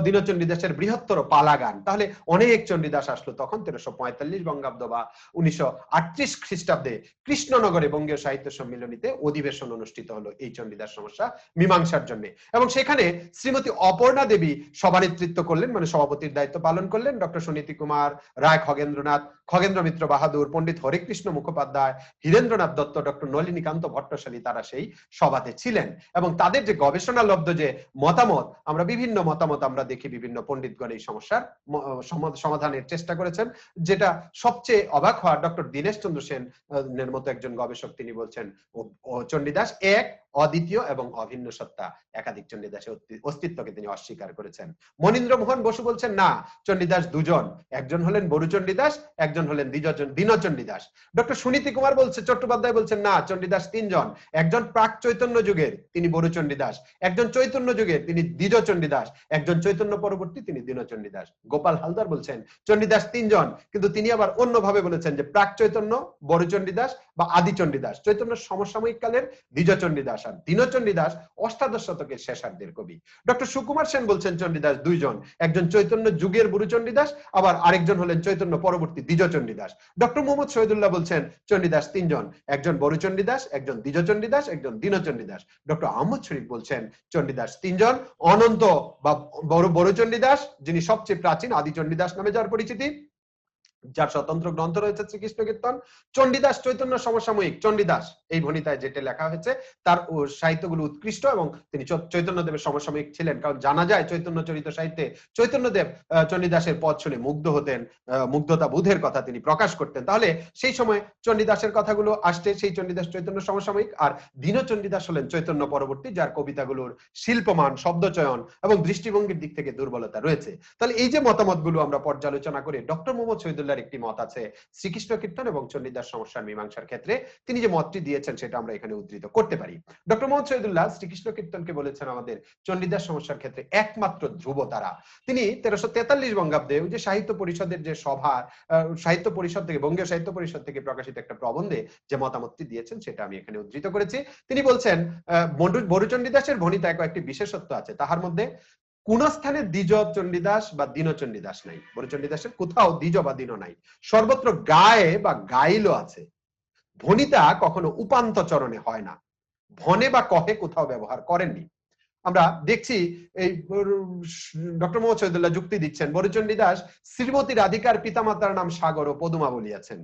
S1: দীনচণ্ডীদাসের বৃহত্তর পালাগান। তাহলে অনেক চণ্ডীদাস আসলো তখন 1345 বঙ্গাব্দ বা 1938 খ্রিস্টাব্দে কৃষ্ণনগরে বঙ্গীয় সাহিত্য সম্মিলনীতে অধিবেশন অনুষ্ঠিত হলো এই চণ্ডীদাস সমস্যা মীমাংসার জন্য। এবং সেখানে শ্রীমতী অপর্ণা দেবী সভানেতৃত্ব করলেন, মানে সভাপতির দায়িত্ব পালন করলেন। ডক্টর সুনীতি কুমার রায়, খগেন্দ্রনাথ, খগেন্দ্র মিত্র বাহাদুর, পণ্ডিত হরেকৃষ্ণ মুখোপাধ্যায়, হীরেন্দ্রনাথ দত্ত, ডক্টর নলিনীকান্ত ভট্টশালী, তারা সেই সভাতে ছিলেন। এবং তাদের যে গবেষণালব্ধ যে মতামত, আমরা বিভিন্ন মতামত আমরা দেখি, বিভিন্ন পণ্ডিতগণ এই সমস্যার সমাধানের চেষ্টা করেছেন। যেটা সবচেয়ে অবাক হওয়ার, ডক্টর দীনেশ চন্দ্র সেনের মতো একজন গবেষক তিনি বলছেন চণ্ডীদাস এক, অদ্বিতীয় এবং অভিন্ন সত্তা, একাধিক চণ্ডীদাসের অস্তিত্বকে তিনি অস্বীকার করেছেন। মনীন্দ্র মোহন বসু বলছেন না, চণ্ডীদাস দুজন, একজন হলেন বড়ু চণ্ডীদাস, একজন হলেন দীনচণ্ডীদাস। ডক্টর সুনীতি কুমার চট্টোপাধ্যায় বলছেন না, চণ্ডীদাস তিনজন, একজন প্রাক চৈতন্য যুগের তিনি বড়ু চণ্ডীদাস, একজন চৈতন্য যুগের তিনি দ্বিজ চণ্ডীদাস, একজন চৈতন্য পরবর্তী তিনি দীনচণ্ডীদাস। গোপাল হালদার বলছেন চণ্ডীদাস তিনজন, কিন্তু তিনি আবার অন্যভাবে বলেছেন যে প্রাক চৈতন্য বড়ু চণ্ডীদাস বা আদি চণ্ডীদাস, চৈতন্য সমসাময়িক কালের দ্বিজ চণ্ডীদাস, আর দীনচণ্ডীদাস অষ্টাদশ শতকের শেষার্ধের কবি। ডক্টর সুকুমার সেন বলছেন চণ্ডীদাস দুইজন, একজন চৈতন্য যুগের বড়ু চণ্ডীদাস, আবার আরেকজন হলেন চৈতন্য পরবর্তী দ্বিজ চণ্ডীদাস। ডক্টর মোহাম্মদ শহীদুল্লাহ বলছেন চণ্ডীদাস তিনজন, একজন বড়ু চণ্ডীদাস, একজন দ্বিজ চণ্ডীদাস, একজন দীনচণ্ডীদাস। ডক্টর আহমদ শরীফ বলছেন চণ্ডীদাস তিনজন, অনন্ত বা বড়ু চণ্ডীদাস যিনি সবচেয়ে প্রাচীন, আদি চণ্ডীদাস নামে যার পরিচিতি, যার স্বতন্ত্র গ্রন্থ রয়েছে শ্রীকৃষ্ণ কীর্তন। চণ্ডীদাস চৈতন্য সমসাময়িক, চণ্ডীদাস এই ভণিতায় যেটা লেখা হয়েছে তার সাহিত্যগুলো উৎকৃষ্ট, এবং তিনি চৈতন্যদেবের সমসাময়িক ছিলেন, কারণ জানা যায় চৈতন্য চরিত সাহিত্যে চৈতন্যদেব চণ্ডীদাসের পদ শুনে মুগ্ধ হতেন, মুগ্ধতা বোধের কথা তিনি প্রকাশ করতেন। তাহলে সেই সময় চণ্ডীদাসের কথাগুলো আসছে, সেই চণ্ডীদাস চৈতন্য সমসাময়িক, আর দীনচণ্ডীদাস হলেন চৈতন্য পরবর্তী, যার কবিতাগুলোর শিল্পমান, শব্দচয়ন এবং দৃষ্টিভঙ্গির দিক থেকে দুর্বলতা রয়েছে। তাহলে এই যে মতামতগুলো আমরা পর্যালোচনা করে, ডক্টর মোহাম্মদ শহীদুল্লাহ একটি মত আছে শ্রীকৃষ্ণ কীর্তন এবং চণ্ডীদাস সমস্যার মীমাংসার ক্ষেত্রে, তিনি যে মতটি দিয়েছেন সেটা আমরা এখানে উদ্ধৃত করতে পারি। ডক্টর মোহাম্মদ শহীদুল্লাহ শ্রীকৃষ্ণ কীর্তনকে বলেছেন আমাদের চণ্ডীদাস সমস্যার ক্ষেত্রে একমাত্র ধ্রুব তারা। তিনি 1343 বঙ্গাব্দে ওই যে সাহিত্য পরিষদের যে সভা, সাহিত্য পরিষদ থেকে, বঙ্গীয় সাহিত্য পরিষদ থেকে প্রকাশিত একটা প্রবন্ধে যে মতামতটি দিয়েছেন সেটা আমি এখানে উদ্ধৃত করেছি। তিনি বলছেন বড়ু চণ্ডীদাসের ভণিতায় কয়েকটি বিশেষত্ব আছে, তাহার মধ্যে কোন স্থানে দ্বিজ চণ্ডীদাস বা দীন চণ্ডীদাস নাই। বরচণ্ডীদাসের কোথাও দ্বিজ বা দীন নাই, সর্বত্র গায়ে বা গাইল আছে। ভনিতা কখনো উপান্ত চরণে হয় না, ভনে বা কহে কোথাও ব্যবহার করেননি। আমরা দেখছি এই ডক্টর মোহাম্মদ শহীদুল্লাহ যুক্তি দিচ্ছেন, বরচণ্ডীদাস শ্রীমতী রাধিকার পিতামাতার নাম সাগর ও পদুমা বলিয়াছেন।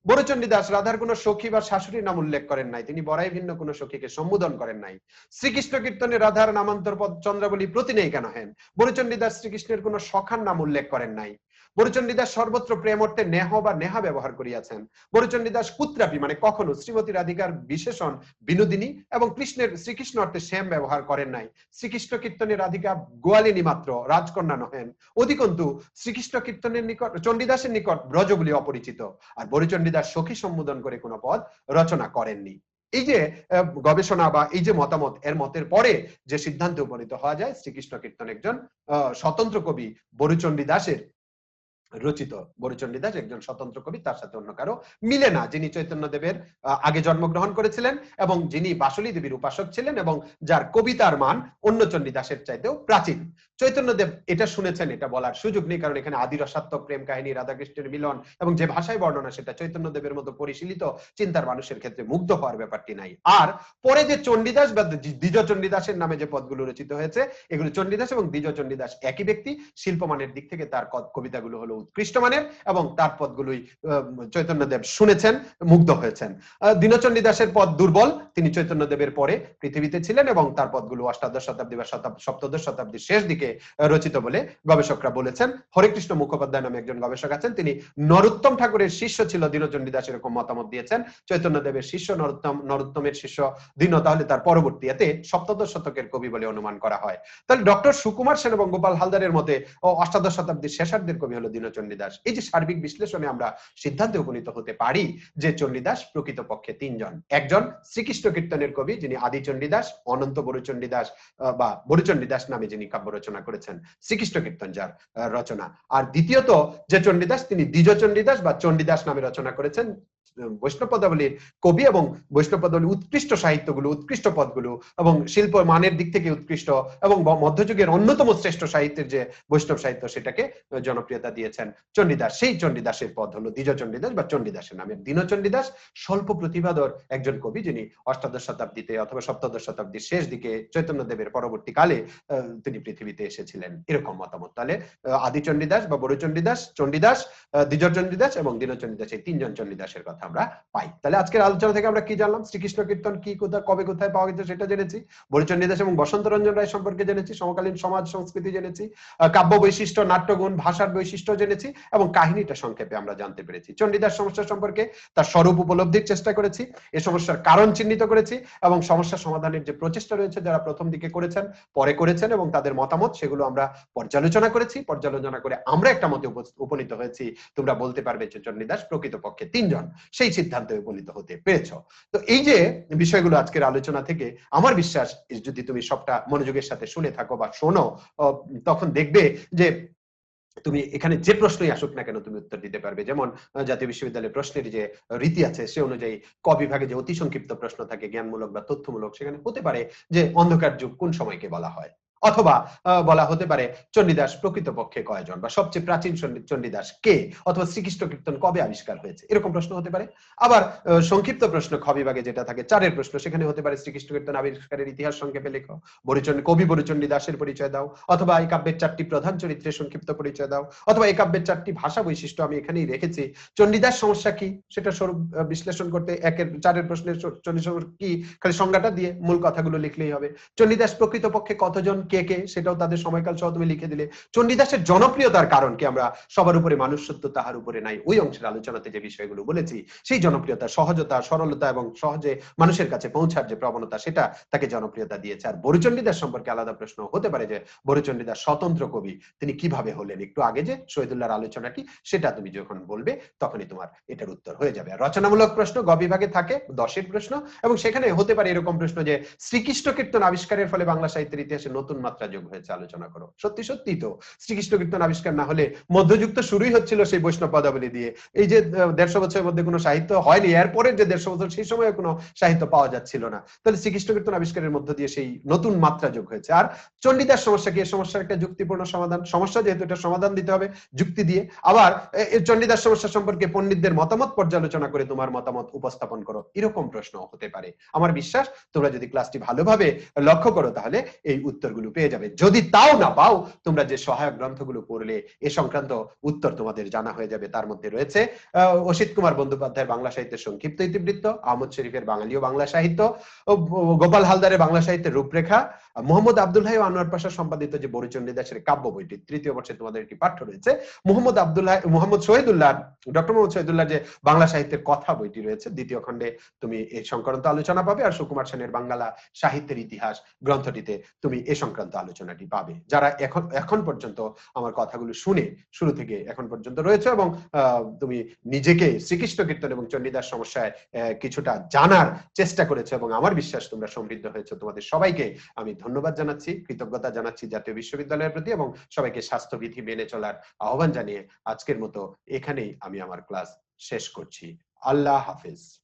S1: বরচণ্ডীদাস রাধার কোন সখী বা শাশুড়ির নাম উল্লেখ করেন নাই, তিনি বড়াই ভিন্ন কোন সখীকে সম্বোধন করেন নাই। শ্রীকৃষ্ণ কীর্তনে রাধার নামান্তর পদ চন্দ্রাবলী প্রতি নেই কেন হেন। বরচণ্ডীদাস শ্রীকৃষ্ণের কোন সখার নাম উল্লেখ করেন নাই। বরচণ্ডীদাস সর্বত্র প্রেম অর্থে নেহ বা নেহা ব্যবহার করিয়াছেন। বরচণ্ডীদাস কুত্রাপি মানে কখনো শ্রীমতী রাধিকার বিশেষণ বিনোদিনী এবং শ্রীকৃষ্ণ অর্থে শ্যাম ব্যবহার করেন নাই। শ্রীকৃষ্ণ কীর্তনে রাধিকা গোয়ালিনী মাত্র, রাজকন্যা নহেন। অধিকন্তু শ্রীকৃষ্ণ কীর্তনের নিকট চণ্ডীদাসের নিকট ব্রজ বলে অপরিচিত। আর বরচণ্ডীদাস সখী সম্বোধন করে কোনো পদ রচনা করেননি। এই যে গবেষণা বা এই যে মতামত, এর মতের পরে যে সিদ্ধান্তে উপনীত হওয়া যায় শ্রীকৃষ্ণ কীর্তন একজন স্বতন্ত্র কবি বরচণ্ডীদাসের রচিত। বরচণ্ডীদাস একজন স্বতন্ত্র কবি, তার সাথে অন্য কারো মিলে না, যিনি চৈতন্যদেবের আগে জন্মগ্রহণ করেছিলেন এবং যিনি বাসুলী দেবীর উপাসক ছিলেন এবং যার কবিতার মান অন্য চণ্ডীদাসের চাইতেও প্রাচীন। চৈতন্যদেব এটা শুনেছেন, এটা বলার সুযোগ নেই, কারণ এখানে আদি রসাত্মক প্রেম কাহিনী, রাধাকৃষ্ণের মিলন এবং যে ভাষায় বর্ণনা, সেটা চৈতন্যদেবের মতো পরিশীলিত চিন্তার মানুষের ক্ষেত্রে মুগ্ধ হওয়ার ব্যাপারটি নাই। আর পরে যে চণ্ডীদাস বা দ্বিজ চণ্ডীদাসের নামে যে পদগুলো রচিত হয়েছে, এগুলো চণ্ডীদাস এবং দ্বিজ চণ্ডীদাস একই ব্যক্তি। শিল্পমানের দিক থেকে তার কবিতাগুলো হলো উৎকৃষ্ট মানের এবং তার পদগুলোই চৈতন্যদেব শুনেছেন, মুগ্ধ হয়েছেন। দীনচণ্ডীদাসের পদ দুর্বল, তিনি চৈতন্যদেবের পরে পৃথিবীতে ছিলেন এবং তার পদগুলো অষ্টাদশ শতাব্দী বা সপ্তদশ শতাব্দীর শেষ দিকে রচিত বলে গবেষকরা বলেছেন। হরেকৃষ্ণ মুখোপাধ্যায় নামে একজন গবেষক আছেন, তিনি নরোত্তম ঠাকুরের শিষ্য ছিল দীনচণ্ডীদাস, এরকম মতামত দিয়েছেন। চৈতন্যদেবের শিষ্য নরোত্তমের শিষ্য দীন, তাহলে তার পরবর্তী, এতে সপ্তদশ শতকের কবি বলে অনুমান করা হয়। তাহলে ডক্টর সুকুমার সেন এবং গোপাল হালদারের মতে অষ্টাদশ শতাব্দীর শেষার্ধের কবি হলো দীনচণ্ডীদাস। এই যে সার্বিক বিশ্লেষণে আমরা সিদ্ধান্তে উপনীত হতে পারি যে চণ্ডীদাস প্রকৃতপক্ষে তিনজন। একজন শ্রীকৃষ্ণ কীর্তনের কবি, যিনি আদি চণ্ডীদাস, অনন্ত বরচণ্ডীদাস বা বরচণ্ডীদাস নামে যিনি কাব্য রচনা করেছেন, শ্রীকৃষ্ণ কীর্তন যার রচনা। আর দ্বিতীয়ত যে চণ্ডীদাস, তিনি দ্বিজ চণ্ডীদাস বা চণ্ডীদাস নামে রচনা করেছেন, বৈষ্ণব পদাবলীর কবি এবং বৈষ্ণব পদাবলীর উৎকৃষ্ট সাহিত্যগুলো, উৎকৃষ্ট পদগুলো এবং শিল্প মানের দিক থেকে উৎকৃষ্ট এবং মধ্যযুগের অন্যতম শ্রেষ্ঠ সাহিত্যের যে বৈষ্ণব সাহিত্য, সেটাকে জনপ্রিয়তা দিয়েছেন চণ্ডীদাস। সেই চণ্ডীদাসের পদ হলো দ্বিজ চণ্ডীদাস বা চণ্ডীদাসের নামে। দীনচণ্ডীদাস স্বল্প প্রতিভাধর একজন কবি, যিনি অষ্টাদশ শতাব্দীতে অথবা সপ্তদশ শতাব্দীর শেষ দিকে চৈতন্যদেবের পরবর্তীকালে তিনি পৃথিবীতে এসেছিলেন, এরকম মতামত। তাহলে আদি চণ্ডীদাস বা বরচণ্ডীদাস, চণ্ডীদাস, দ্বিজ চণ্ডীদাস এবং দীনচণ্ডীদাস, এই তিনজন চণ্ডীদাসের কথা আমরা পাই। তাহলে আজকের আলোচনা থেকে আমরা কি জানলাম? শ্রীকৃষ্ণ কীর্তন কি, কোথায়, কবে, কোথায় পাওয়া গেছে সেটা জেনেছি। বরচণ্ডীদাস এবং বসন্ত রঞ্জন রায় সম্পর্কে জেনেছি। সমকালীন সমাজ সংস্কৃতি জেনেছি। কাব্য বৈশিষ্ট্য, নাট্যগুণ, ভাষার বৈশিষ্ট্য জেনেছি এবং কাহিনীটা সংক্ষেপে আমরা জানতে পেরেছি। চণ্ডীদাস সমস্যা সম্পর্কে তার স্বরূপ উপলব্ধির চেষ্টা করেছি, এ সমস্যার কারণ চিহ্নিত করেছি এবং সমস্যা সমাধানের যে প্রচেষ্টা রয়েছে যারা প্রথম দিকে করেছেন, পরে করেছেন এবং তাদের মতামত, সেগুলো আমরা পর্যালোচনা করেছি। পর্যালোচনা করে আমরা একটা মতে উপনীত হয়েছি, তোমরা বলতে পারবে যে চণ্ডীদাস প্রকৃতপক্ষে তিনজন, সেই সিদ্ধান্তে উপনীত হতে পেরেছ। তো এই যে বিষয়গুলো আজকের আলোচনা থেকে, আমার বিশ্বাস যদি তুমি সবটা মনোযোগের সাথে শুনে থাকো বা শোনো, তখন দেখবে যে তুমি এখানে যে প্রশ্নই আসুক না কেন তুমি উত্তর দিতে পারবে। যেমন জাতীয় বিশ্ববিদ্যালয়ের প্রশ্নের যে রীতি আছে, সে অনুযায়ী ক বিভাগে যে অতি সংক্ষিপ্ত প্রশ্ন থাকে, জ্ঞানমূলক বা তথ্যমূলক, সেখানে হতে পারে যে অন্ধকার যুগ কোন সময়কে বলা হয়, অথবা বলা হতে পারে চণ্ডীদাস প্রকৃতপক্ষে কয়জন বা সবচেয়ে প্রাচীন চণ্ডীদাস কে, অথবা শ্রীকৃষ্ণ কীর্তন কবে আবিষ্কার হয়েছে, এরকম প্রশ্ন হতে পারে। আবার সংক্ষিপ্ত প্রশ্ন খ বিভাগে যেটা থাকে, চারের প্রশ্ন, সেখানে হতে পারে শ্রীকৃষ্ণ কীর্তন আবিষ্কারের ইতিহাস সংক্ষেপে লেখো, কবি বরচণ্ডীদাসের পরিচয় দাও, অথবা এই কাব্যের 4টি প্রধান চরিত্রের সংক্ষিপ্ত পরিচয় দাও, অথবা এই কাব্যের 4টি ভাষা বৈশিষ্ট্য আমি এখানেই রেখেছি। চণ্ডীদাস সমস্যা কি সেটা স্বরূপ বিশ্লেষণ করতে 4 প্রশ্নের চণ্ডীদাস কি খালি সংজ্ঞাটা দিয়ে মূল কথাগুলো লিখলেই হবে। চণ্ডীদাস প্রকৃতপক্ষে কতজন, কে কে, সেটাও তাদের সময়কাল সহ তুমি লিখে দিলে। চণ্ডীদাসের জনপ্রিয়তার কারণ কি, আমরা সবার উপরে মানুষ সত্য তাহার উপরে নাই, ওই অংশের আলোচনাতে যে বিষয়গুলো বলেছি, সেই জনপ্রিয়তা, সহজতা, সরলতা এবং সহজে মানুষের কাছে পৌঁছার যে প্রবণতা, সেটা তাকে জনপ্রিয়তা দিয়েছে। আর বরচণ্ডীদাস সম্পর্কে আলাদা প্রশ্ন হতে পারে যে বরচণ্ডীদাস স্বতন্ত্র কবি, তিনি কিভাবে হলেন। একটু আগে যে শহীদুল্লাহর আলোচনাটি, সেটা তুমি যখন বলবে তখনই তোমার এটার উত্তর হয়ে যাবে। আর রচনামূলক প্রশ্ন গ বিভাগে থাকে 10 প্রশ্ন, এবং সেখানে হতে পারে এরকম প্রশ্ন যে শ্রীকৃষ্ণ কীর্তন আবিষ্কারের ফলে বাংলা সাহিত্যের ইতিহাসে নতুন মাত্রা যোগ হয়েছে আলোচনা করো। সত্যি সত্যি তো শ্রীকৃষ্ণ কীর্তন আবিষ্কার না হলে মধ্যযুগ তো শুরুই হচ্ছিল সেই বৈষ্ণব পদাবলী দিয়ে। এই যে ১৫০ বছরের মধ্যে কোনো সাহিত্য হয়নি, এরপরের যে ১৫০ বছর সেই সময়ে কোনো সাহিত্য পাওয়া যাচ্ছিল না। তাহলে শ্রীকৃষ্ণ কীর্তন আবিষ্কারের মধ্য দিয়ে সেই নতুন মাত্রা যোগ হয়েছে। আর চণ্ডীদাস সমস্যা কি? এই সমস্যার একটা যুক্তিপূর্ণ সমাধান, সমস্যা যেহেতু এটা সমাধান দিতে হবে যুক্তি দিয়ে। আবার চণ্ডীদাস সমস্যা সম্পর্কে পণ্ডিতদের মতামত পর্যালোচনা করে তোমার মতামত উপস্থাপন করো, এরকম প্রশ্ন হতে পারে। আমার বিশ্বাস তোমরা যদি ক্লাসটি ভালোভাবে লক্ষ্য করো তাহলে এই উত্তরগুলো পেয়ে যাবে। যদি তাও না পাও, তোমরা যে সহায়ক গ্রন্থগুলো পড়লে এ সংক্রান্ত উত্তর তোমাদের জানা হয়ে যাবে। তার মধ্যে রয়েছে অসিত কুমার বন্দ্যোপাধ্যায়ের বাংলা সাহিত্যের সংক্ষিপ্ত ইতিবৃত্ত, আহমদ শরীফের বাঙালি ও বাংলা সাহিত্য, গোপাল হালদারের বাংলা সাহিত্যের রূপরেখা, মোহাম্মদ আব্দুল হাই ও আনোয়ার পাশা সম্পাদিত যে বড় চণ্ডীদাসের কাব্য বইটি, তৃতীয় বর্ষে তোমাদের একটি পাঠ্য রয়েছে। মোহাম্মদ শহীদুল্লাহ, ডক্টর মোহাম্মদ শহীদুল্লাহ যে বাংলা সাহিত্যের কথা বইটি রয়েছে, দ্বিতীয় খণ্ডে তুমি এই সংক্রান্ত আলোচনা পাবে। আর সুকুমার সেনের বাংলা সাহিত্যের ইতিহাস গ্রন্থটিতে তুমি এ সংক্রান্ত আলোচনাটি পাবে। যারা এখন পর্যন্ত আমার কথাগুলো শুনে শুরু থেকে এখন পর্যন্ত রয়েছে এবং তুমি নিজেকে শ্রীকৃষ্ণ কীর্তন এবং চণ্ডীদাস সমস্যায় কিছুটা জানার চেষ্টা করেছো এবং আমার বিশ্বাস তোমরা সমৃদ্ধ হয়েছে, তোমাদের সবাইকে আমি ধন্যবাদ জানাচ্ছি, কৃতজ্ঞতা জানাচ্ছি জাতীয় বিশ্ববিদ্যালয়ের প্রতি এবং সবাইকে স্বাস্থ্যবিধি মেনে চলার আহ্বান জানিয়ে আজকের মতো এখানেই আমি আমার ক্লাস শেষ করছি। আল্লাহ হাফেজ।